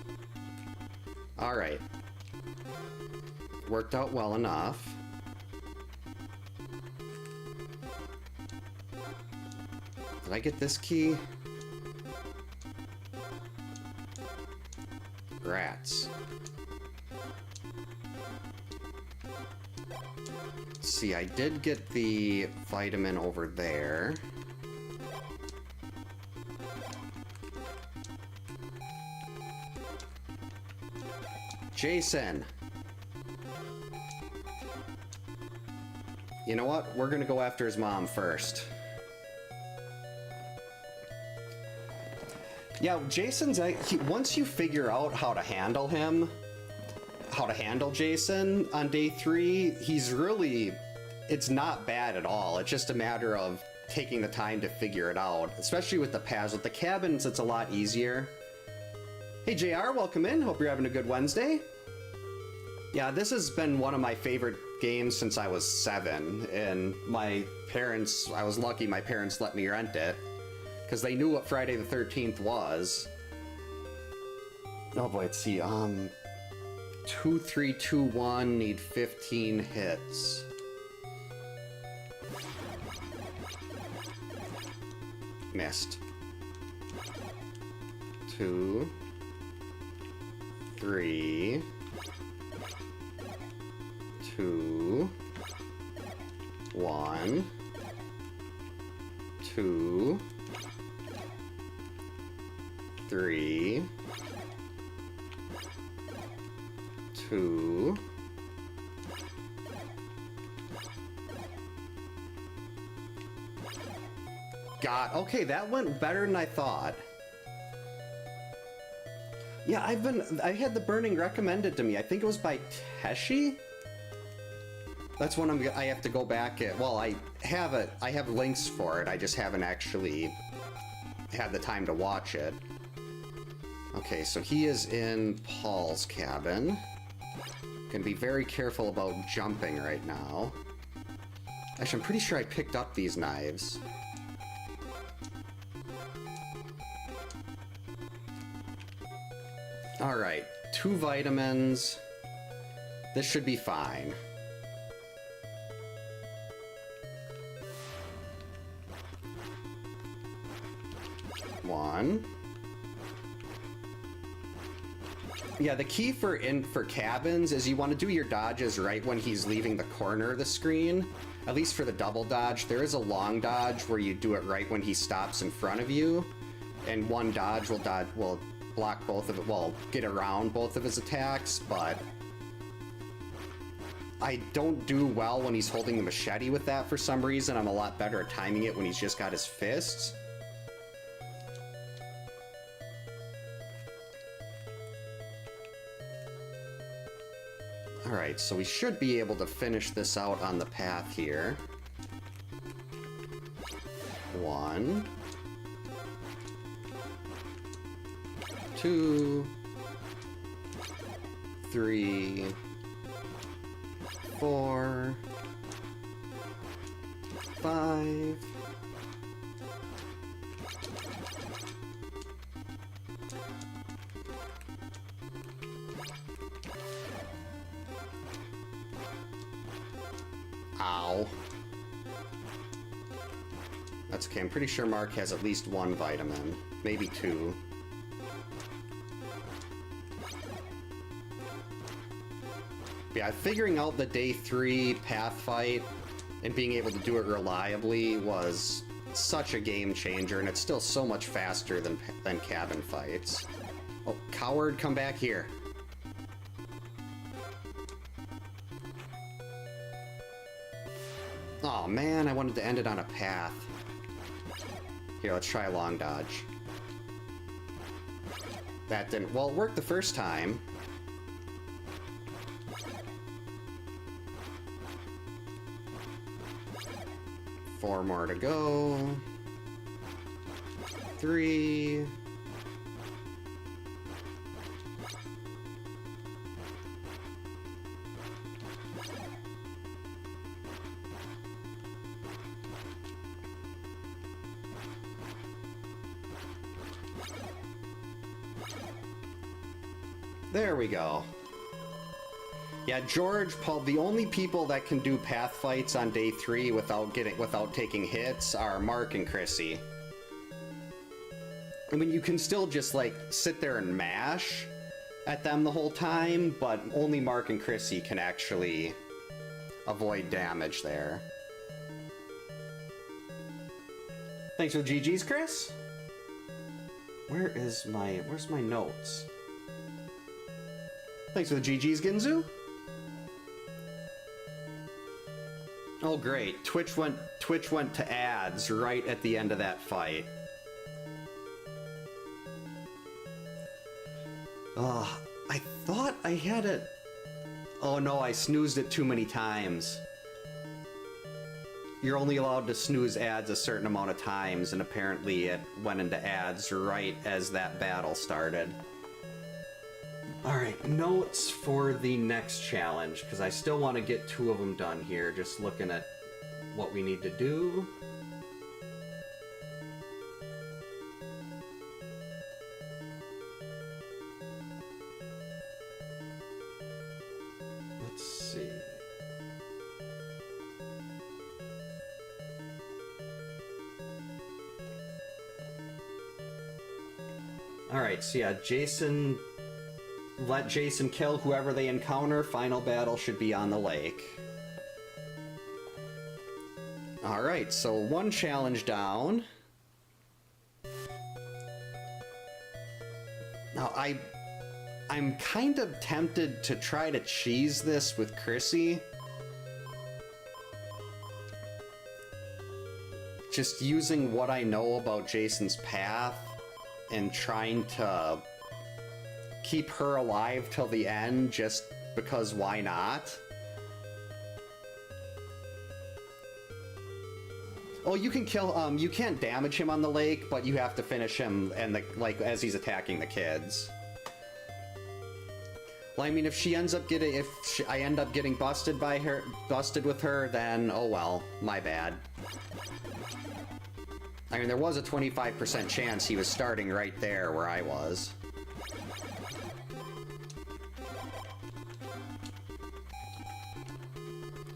Alright. Worked out well enough. Did I get this key? Rats. See, I did get the vitamin over there. Jason! You know what? We're gonna go after his mom first. Yeah, Jason's... once you figure out how to handle him, how to handle Jason on day 3, he's really... It's not bad at all. It's just a matter of taking the time to figure it out. Especially with the paths. With the cabins, it's a lot easier. Hey JR, welcome in. Hope you're having a good Wednesday. Yeah, this has been one of my favorite games since I was 7. And my parents... I was lucky my parents let me rent it. Because they knew what Friday the 13th was. Oh boy, let's see. 2, 3, 2, 1, need 15 hits. Missed. 2, 3, 2, 1, 2, 3, 2, God, okay, that went better than I thought. Yeah, I had the burning recommended to me. I think it was by Teshi. That's one I have to go back at. Well, I have links for it. I just haven't actually had the time to watch it. Okay, so he is in Paul's cabin. Gonna be very careful about jumping right now. Actually, I'm pretty sure I picked up these knives. Alright, 2 vitamins. This should be fine. One. Yeah, the key for cabins is you want to do your dodges right when he's leaving the corner of the screen. At least for the double dodge. There is a long dodge where you do it right when he stops in front of you. And one dodge will block both of it, well, get around both of his attacks, but I don't do well when he's holding the machete with that for some reason. I'm a lot better at timing it when he's just got his fists. Alright, so we should be able to finish this out on the path here. 1, 2, 3, 4, 5. Ow. That's okay, I'm pretty sure Mark has at least one vitamin. Maybe 2. Yeah, figuring out the day 3 path fight and being able to do it reliably was such a game changer, and it's still so much faster than cabin fights. Oh, coward, come back here. Oh man, I wanted to end it on a path. Here, let's try a long dodge. That didn't... Well, it worked the first time. Four more to go. 3. There we go. Yeah, George, Paul, the only people that can do path fights on day 3 without taking hits are Mark and Chrissy. I mean, you can still just, like, sit there and mash at them the whole time, but only Mark and Chrissy can actually avoid damage there. Thanks for the GGs, Chris. Where's my notes? Thanks for the GGs, Ginzu. Oh great, Twitch went to ads right at the end of that fight. I thought I had it. Oh no, I snoozed it too many times. You're only allowed to snooze ads a certain amount of times, and apparently it went into ads right as that battle started. Alright, notes for the next challenge, because I still want to get 2 of them done here, just looking at what we need to do. Let's see. Alright, so yeah, let Jason kill whoever they encounter. Final battle should be on the lake. Alright, so 1 challenge down. Now, I'm kind of tempted to try to cheese this with Chrissy. Just using what I know about Jason's path and trying to keep her alive till the end, just because why not? Oh, you can kill, you can't damage him on the lake, but you have to finish him and as he's attacking the kids. Well, I mean, if I end up getting busted with her, then oh well, my bad. I mean, there was a 25% chance he was starting right there where I was.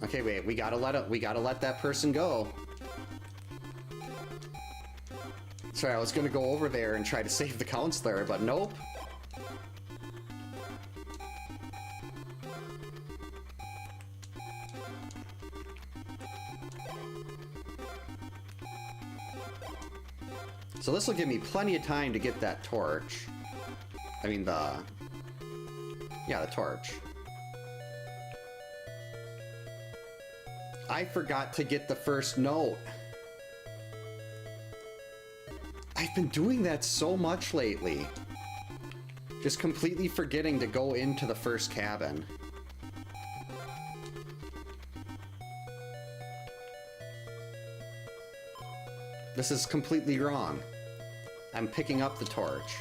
Okay, wait, we gotta let that person go. Sorry, I was gonna go over there and try to save the counselor, but nope. So this will give me plenty of time to get that torch. I mean the torch. I forgot to get the first note. I've been doing that so much lately. Just completely forgetting to go into the first cabin. This is completely wrong. I'm picking up the torch.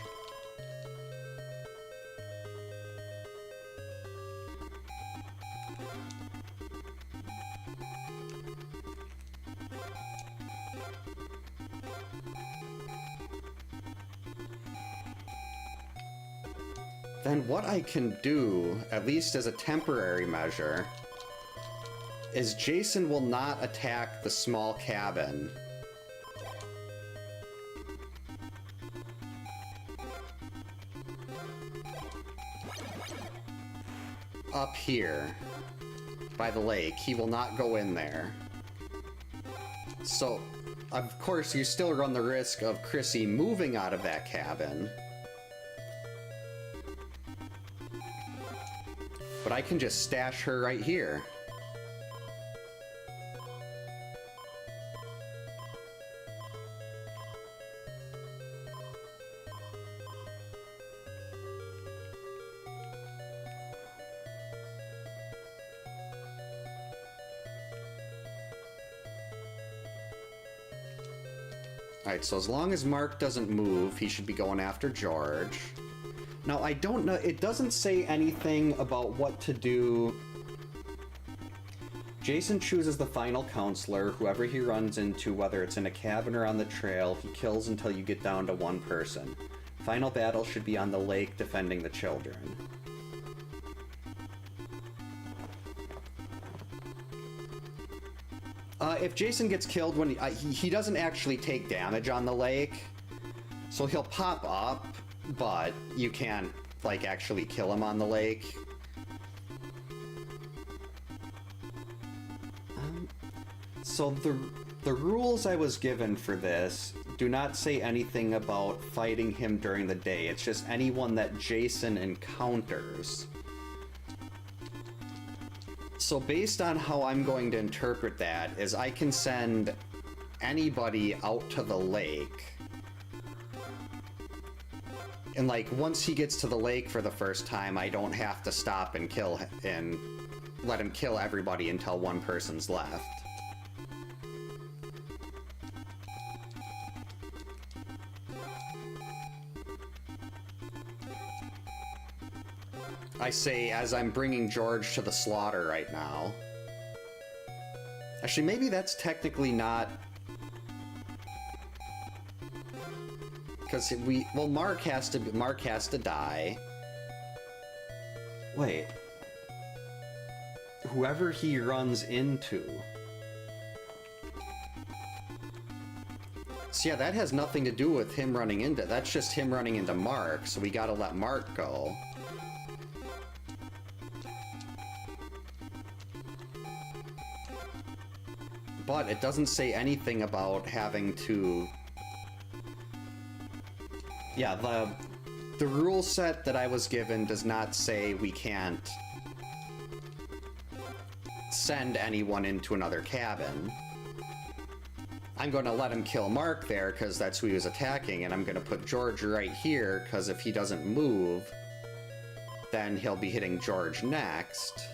Then what I can do, at least as a temporary measure, is Jason will not attack the small cabin. Up here, by the lake, he will not go in there. So, of course, you still run the risk of Chrissy moving out of that cabin. But I can just stash her right here. Alright, so as long as Mark doesn't move, he should be going after George. Now, I don't know, it doesn't say anything about what to do. Jason chooses the final counselor, whoever he runs into, whether it's in a cabin or on the trail, he kills until you get down to one person. Final battle should be on the lake defending the children. If Jason gets killed when he doesn't actually take damage on the lake, so he'll pop up, but you can't, like, actually kill him on the lake. So the rules I was given for this do not say anything about fighting him during the day. It's just anyone that Jason encounters. So based on how I'm going to interpret that is I can send anybody out to the lake. And like once he gets to the lake for the first time, I don't have to stop and kill him and let him kill everybody until one person's left. I say as I'm bringing George to the slaughter right now. Actually, maybe that's technically not... Because Mark has to die. Wait. Whoever he runs into. So yeah, that has nothing to do with him running into... That's just him running into Mark, so we gotta let Mark go. But it doesn't say anything about having to... Yeah, the rule set that I was given does not say we can't send anyone into another cabin. I'm going to let him kill Mark there because that's who he was attacking, and I'm going to put George right here because if he doesn't move, then he'll be hitting George next.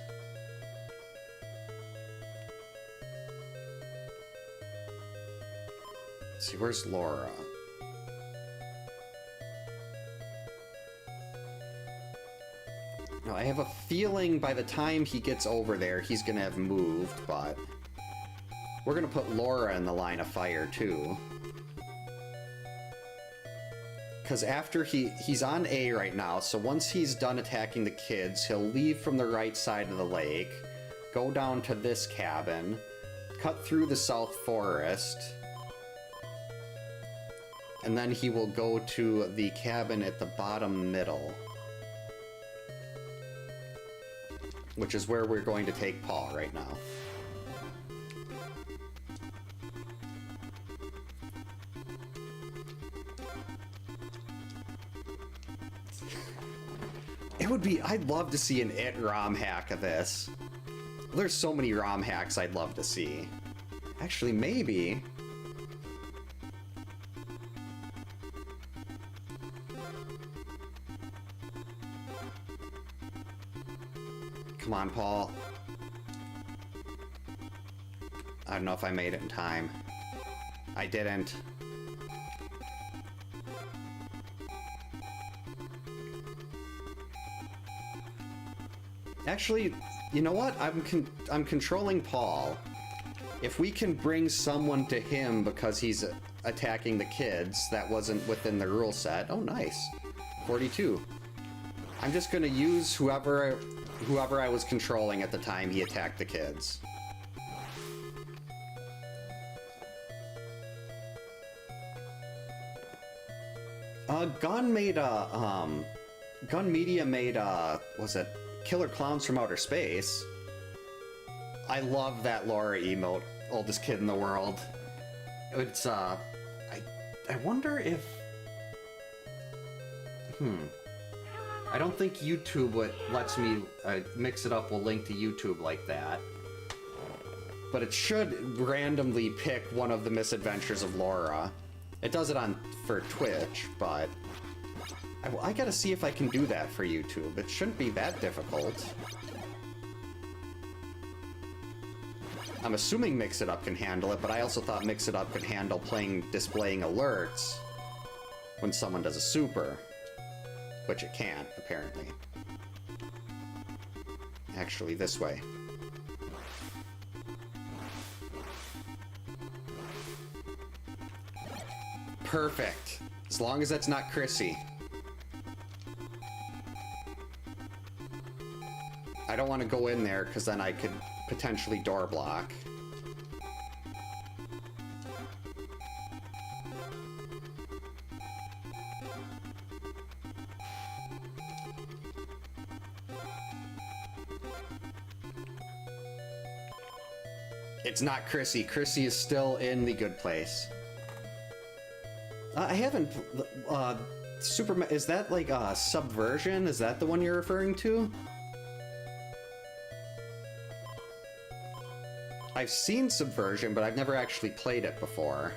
Let's see, where's Laura? Now, I have a feeling by the time he gets over there, he's gonna have moved, but... We're gonna put Laura in the line of fire, too. Because after he's on A right now, so once he's done attacking the kids, he'll leave from the right side of the lake, go down to this cabin, cut through the South Forest, and then he will go to the cabin at the bottom middle. Which is where we're going to take Paul right now. It would be... I'd love to see an IT ROM hack of this. There's so many ROM hacks I'd love to see. Actually, maybe... Come on, Paul. I don't know if I made it in time. I didn't. Actually, you know what? I'm controlling Paul. If we can bring someone to him because he's attacking the kids, that wasn't within the rule set. Oh, nice. 42. I'm just gonna use whoever I was controlling at the time he attacked the kids. Gun Media made, was it Killer Clowns from Outer Space? I love that Laura emote, oldest kid in the world. It's, I wonder if... I don't think YouTube lets me mix it up will link to YouTube like that. But it should randomly pick one of the misadventures of Laura. It does it for Twitch, but... I gotta see if I can do that for YouTube. It shouldn't be that difficult. I'm assuming Mix It Up can handle it, but I also thought Mix It Up could handle displaying alerts when someone does a super. Which it can't, apparently. Actually, this way. Perfect. As long as that's not Chrissy. I don't want to go in there, because then I could potentially door block. It's not Chrissy. Chrissy is still in the good place. I haven't... is that like Subversion? Is that the one you're referring to? I've seen Subversion, but I've never actually played it before.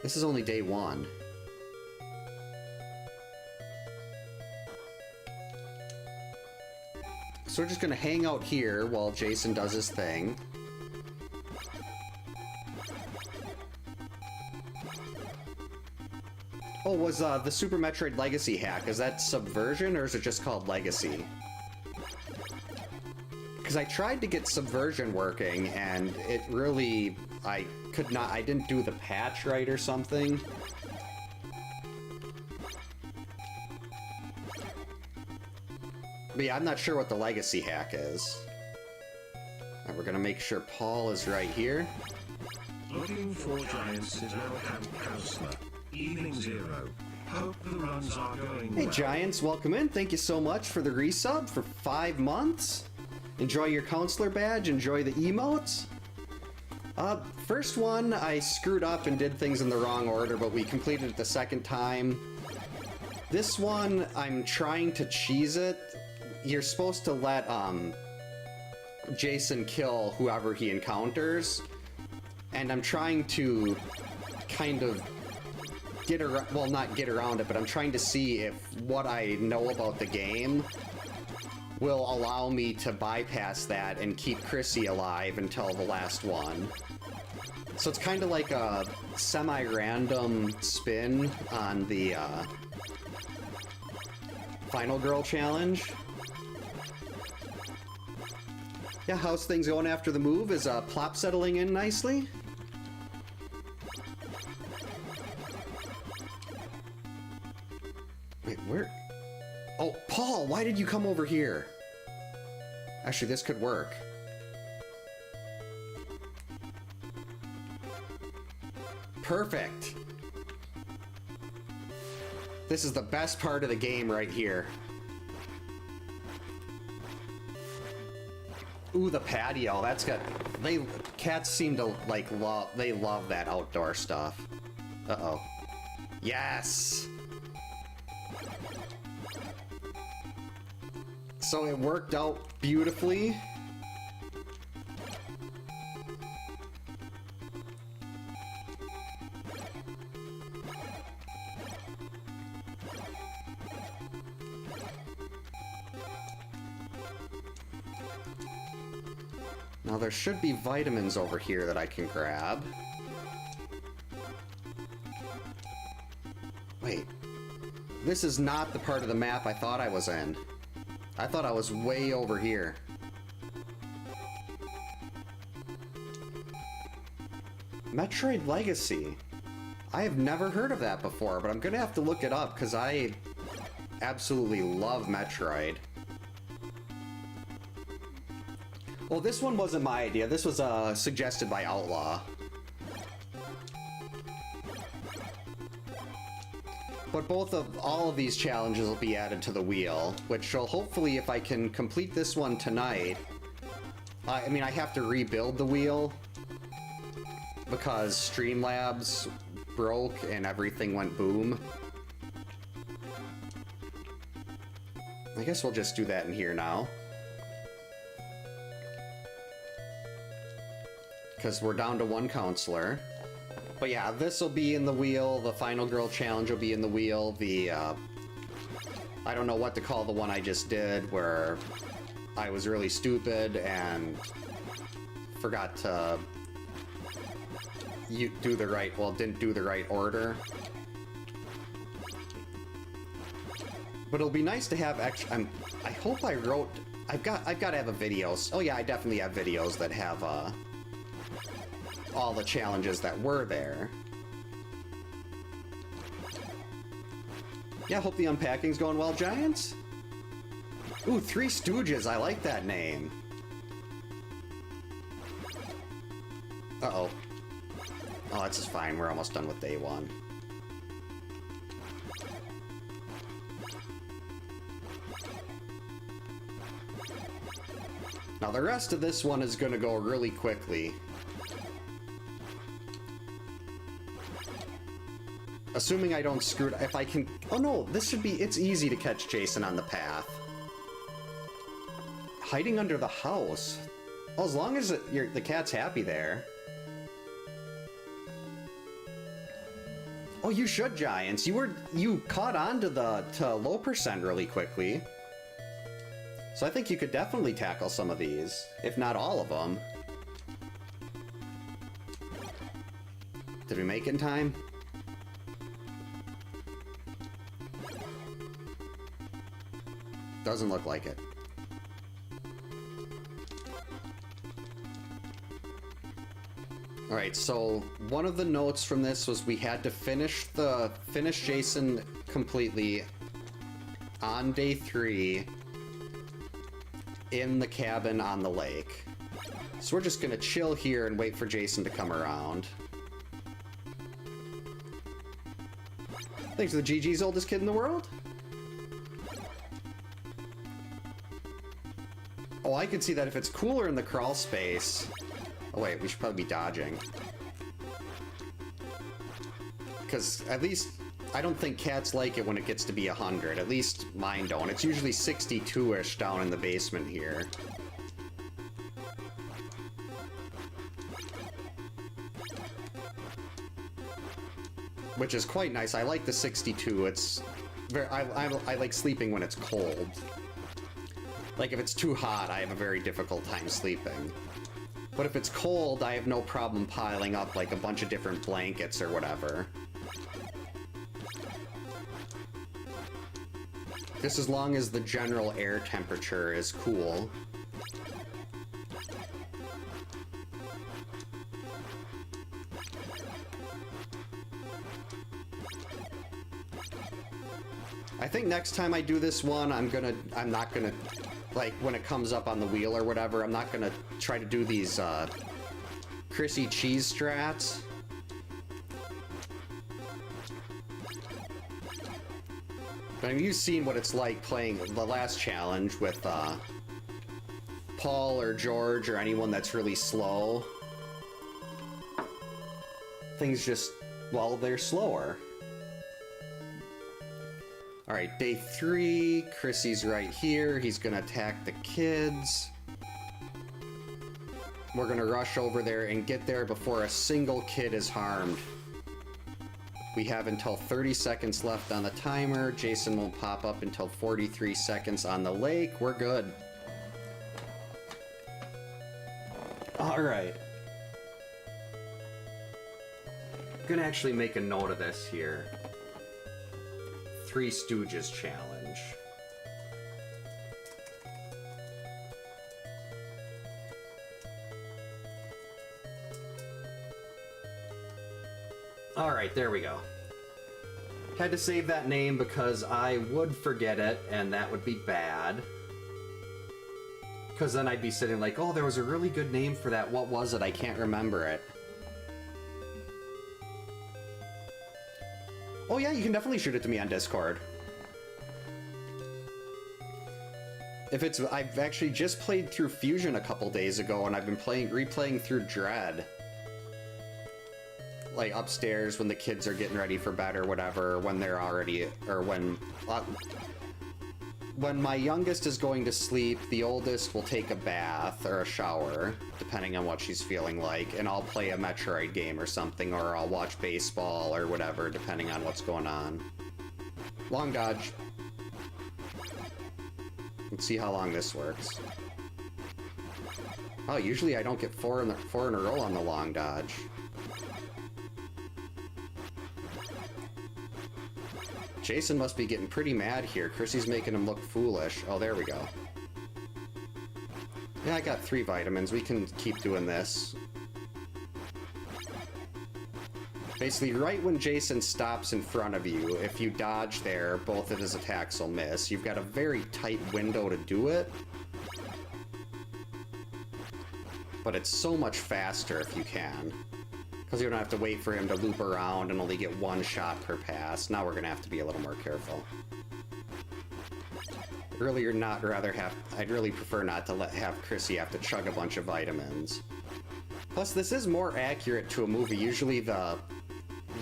This is only day one. So we're just gonna hang out here while Jason does his thing. Oh, was the Super Metroid Legacy hack, is that Subversion or is it just called Legacy? Because I tried to get Subversion working and it really, I didn't do the patch right or something. But yeah, I'm not sure what the Legacy hack is. And we're gonna make sure Paul is right here. Looking for Giants is now Camp Counselor. Evening 0. Hope the runs are going Hey well. Giants, welcome in. Thank you so much for the resub for 5 months. Enjoy your counselor badge, enjoy the emotes. First one, I screwed up and did things in the wrong order, but we completed it the second time. This one, I'm trying to cheese it. You're supposed to let, Jason kill whoever he encounters. And I'm trying to kind of get around, well, not get around it, but I'm trying to see if what I know about the game will allow me to bypass that and keep Chrissy alive until the last one. So it's kind of like a semi-random spin on the Final Girl Challenge. Yeah, how's things going after the move? Is Plop settling in nicely? Wait, where? Oh, Paul, why did you come over here? Actually, this could work. Perfect. This is the best part of the game right here. Ooh, the patio. That's got... Cats seem to, like, they love that outdoor stuff. Uh-oh. Yes! So it worked out beautifully. Now there should be vitamins over here that I can grab. Wait. This is not the part of the map I thought I was in. I thought I was way over here. Metroid Legacy. I have never heard of that before, but I'm gonna have to look it up because I absolutely love Metroid. Well, this one wasn't my idea. This was suggested by Outlaw. But all of these challenges will be added to the wheel, which will hopefully, if I can complete this one tonight... I mean, I have to rebuild the wheel because Streamlabs broke and everything went boom. I guess we'll just do that in here now. Because we're down to one counselor. But yeah, this will be in the wheel, the Final Girl Challenge will be in the wheel, I don't know what to call the one I just did, where I was really stupid and forgot to didn't do the right order. But it'll be nice to have extra, I hope I wrote, I've got to have a video. Oh yeah, I definitely have videos that have, all the challenges that were there. Yeah, hope the unpacking's going well, Giants. Ooh, Three Stooges, I like that name. Uh-oh. Oh, that's just fine, we're almost done with day one. Now the rest of this one is gonna go really quickly. Assuming I don't screw it, if I can... Oh no, this should be... It's easy to catch Jason on the path. Hiding under the house. Well, as long as the cat's happy there. Oh, you should, Giants. You caught on to low percent really quickly. So I think you could definitely tackle some of these, if not all of them. Did we make it in time? Doesn't look like it. Alright, so one of the notes from this was we had to finish Jason completely on day 3 in the cabin on the lake. So we're just gonna chill here and wait for Jason to come around. Thanks to the GG's oldest kid in the world. Oh, I can see that if it's cooler in the crawl space... Oh wait, we should probably be dodging. Because at least, I don't think cats like it when it gets to be 100. At least mine don't. It's usually 62-ish down in the basement here. Which is quite nice. I like the 62. It's very... I like sleeping when it's cold. Like, if it's too hot, I have a very difficult time sleeping. But if it's cold, I have no problem piling up, like, a bunch of different blankets or whatever. Just as long as the general air temperature is cool. I think next time I do this one, I'm not gonna, like, when it comes up on the wheel or whatever, I'm not gonna try to do these, Chrissy cheese strats. But I mean, you've seen what it's like playing the last challenge with, Paul or George or anyone that's really slow. Things just, well, they're slower. Alright, day 3. Chrissy's right here. He's gonna attack the kids. We're gonna rush over there and get there before a single kid is harmed. We have until 30 seconds left on the timer. Jason won't pop up until 43 seconds on the lake. We're good. Alright. I'm gonna actually make a note of this here. Three Stooges challenge. Alright, there we go. Had to save that name because I would forget it, and that would be bad. Because then I'd be sitting like, oh, there was a really good name for that. What was it? I can't remember it. Oh yeah, you can definitely shoot it to me on Discord. If it's... I've actually just played through Fusion a couple days ago, and I've been replaying through Dread. Like, upstairs when the kids are getting ready for bed or whatever, when they're already... Or when my youngest is going to sleep, the oldest will take a bath or a shower, depending on what she's feeling like, and I'll play a Metroid game or something, or I'll watch baseball or whatever, depending on what's going on. Long dodge. Let's see how long this works. Oh, usually I don't get four in a row on the long dodge. Jason must be getting pretty mad here. Chrissy's making him look foolish. Oh, there we go. Yeah, I got 3 vitamins. We can keep doing this. Basically, right when Jason stops in front of you, if you dodge there, both of his attacks will miss. You've got a very tight window to do it. But it's so much faster if you can. Because you don't have to wait for him to loop around and only get 1 shot per pass. Now we're going to have to be a little more careful. I'd really prefer not to have Chrissy have to chug a bunch of vitamins. Plus, this is more accurate to a movie. Usually the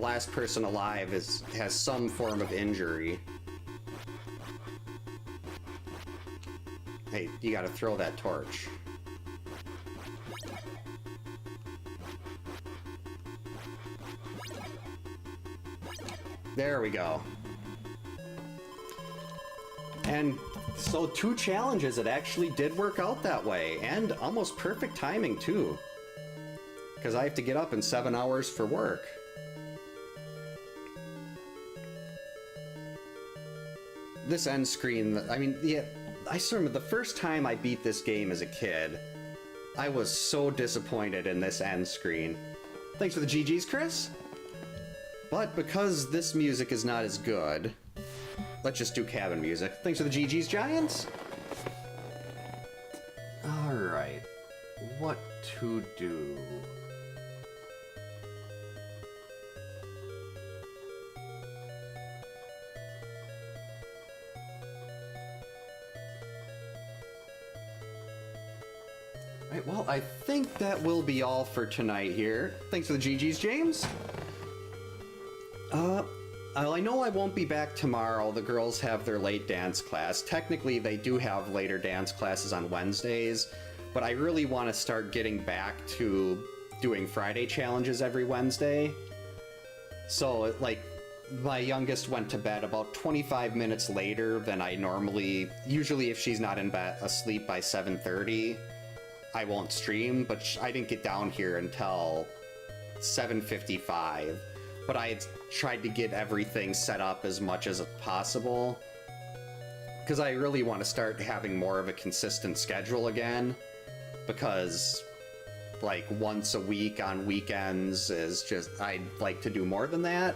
last person alive has some form of injury. Hey, you gotta throw that torch. There we go. And so 2 challenges, it actually did work out that way. And almost perfect timing, too. Because I have to get up in 7 hours for work. This end screen, I mean, yeah, I remember the first time I beat this game as a kid, I was so disappointed in this end screen. Thanks for the GGs, Chris. But because this music is not as good, let's just do cabin music. Thanks for the GGs, Giants. Alright, what to do? Alright, well, I think that will be all for tonight here. Thanks for the GGs, James. I know I won't be back tomorrow. The girls have their late dance class. Technically, they do have later dance classes on Wednesdays, but I really want to start getting back to doing Friday challenges every Wednesday. So, like, my youngest went to bed about 25 minutes later than I normally... Usually, if she's not in bed asleep by 7:30, I won't stream, but I didn't get down here until 7:55. But I had tried to get everything set up as much as possible, because I really want to start having more of a consistent schedule again, because like once a week on weekends is just, I'd like to do more than that.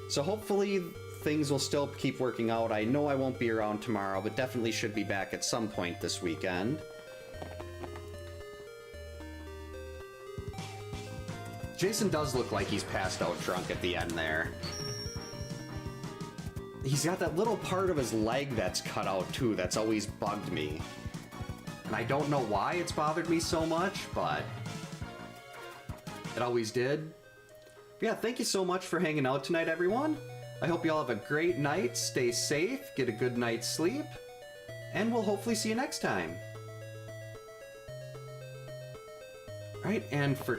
So hopefully things will still keep working out. I know I won't be around tomorrow, but definitely should be back at some point this weekend. Jason does look like he's passed out drunk at the end there. He's got that little part of his leg that's cut out too, that's always bugged me. And I don't know why it's bothered me so much, but it always did. Yeah, thank you so much for hanging out tonight, everyone. I hope you all have a great night, stay safe, get a good night's sleep, and we'll hopefully see you next time. Alright, and for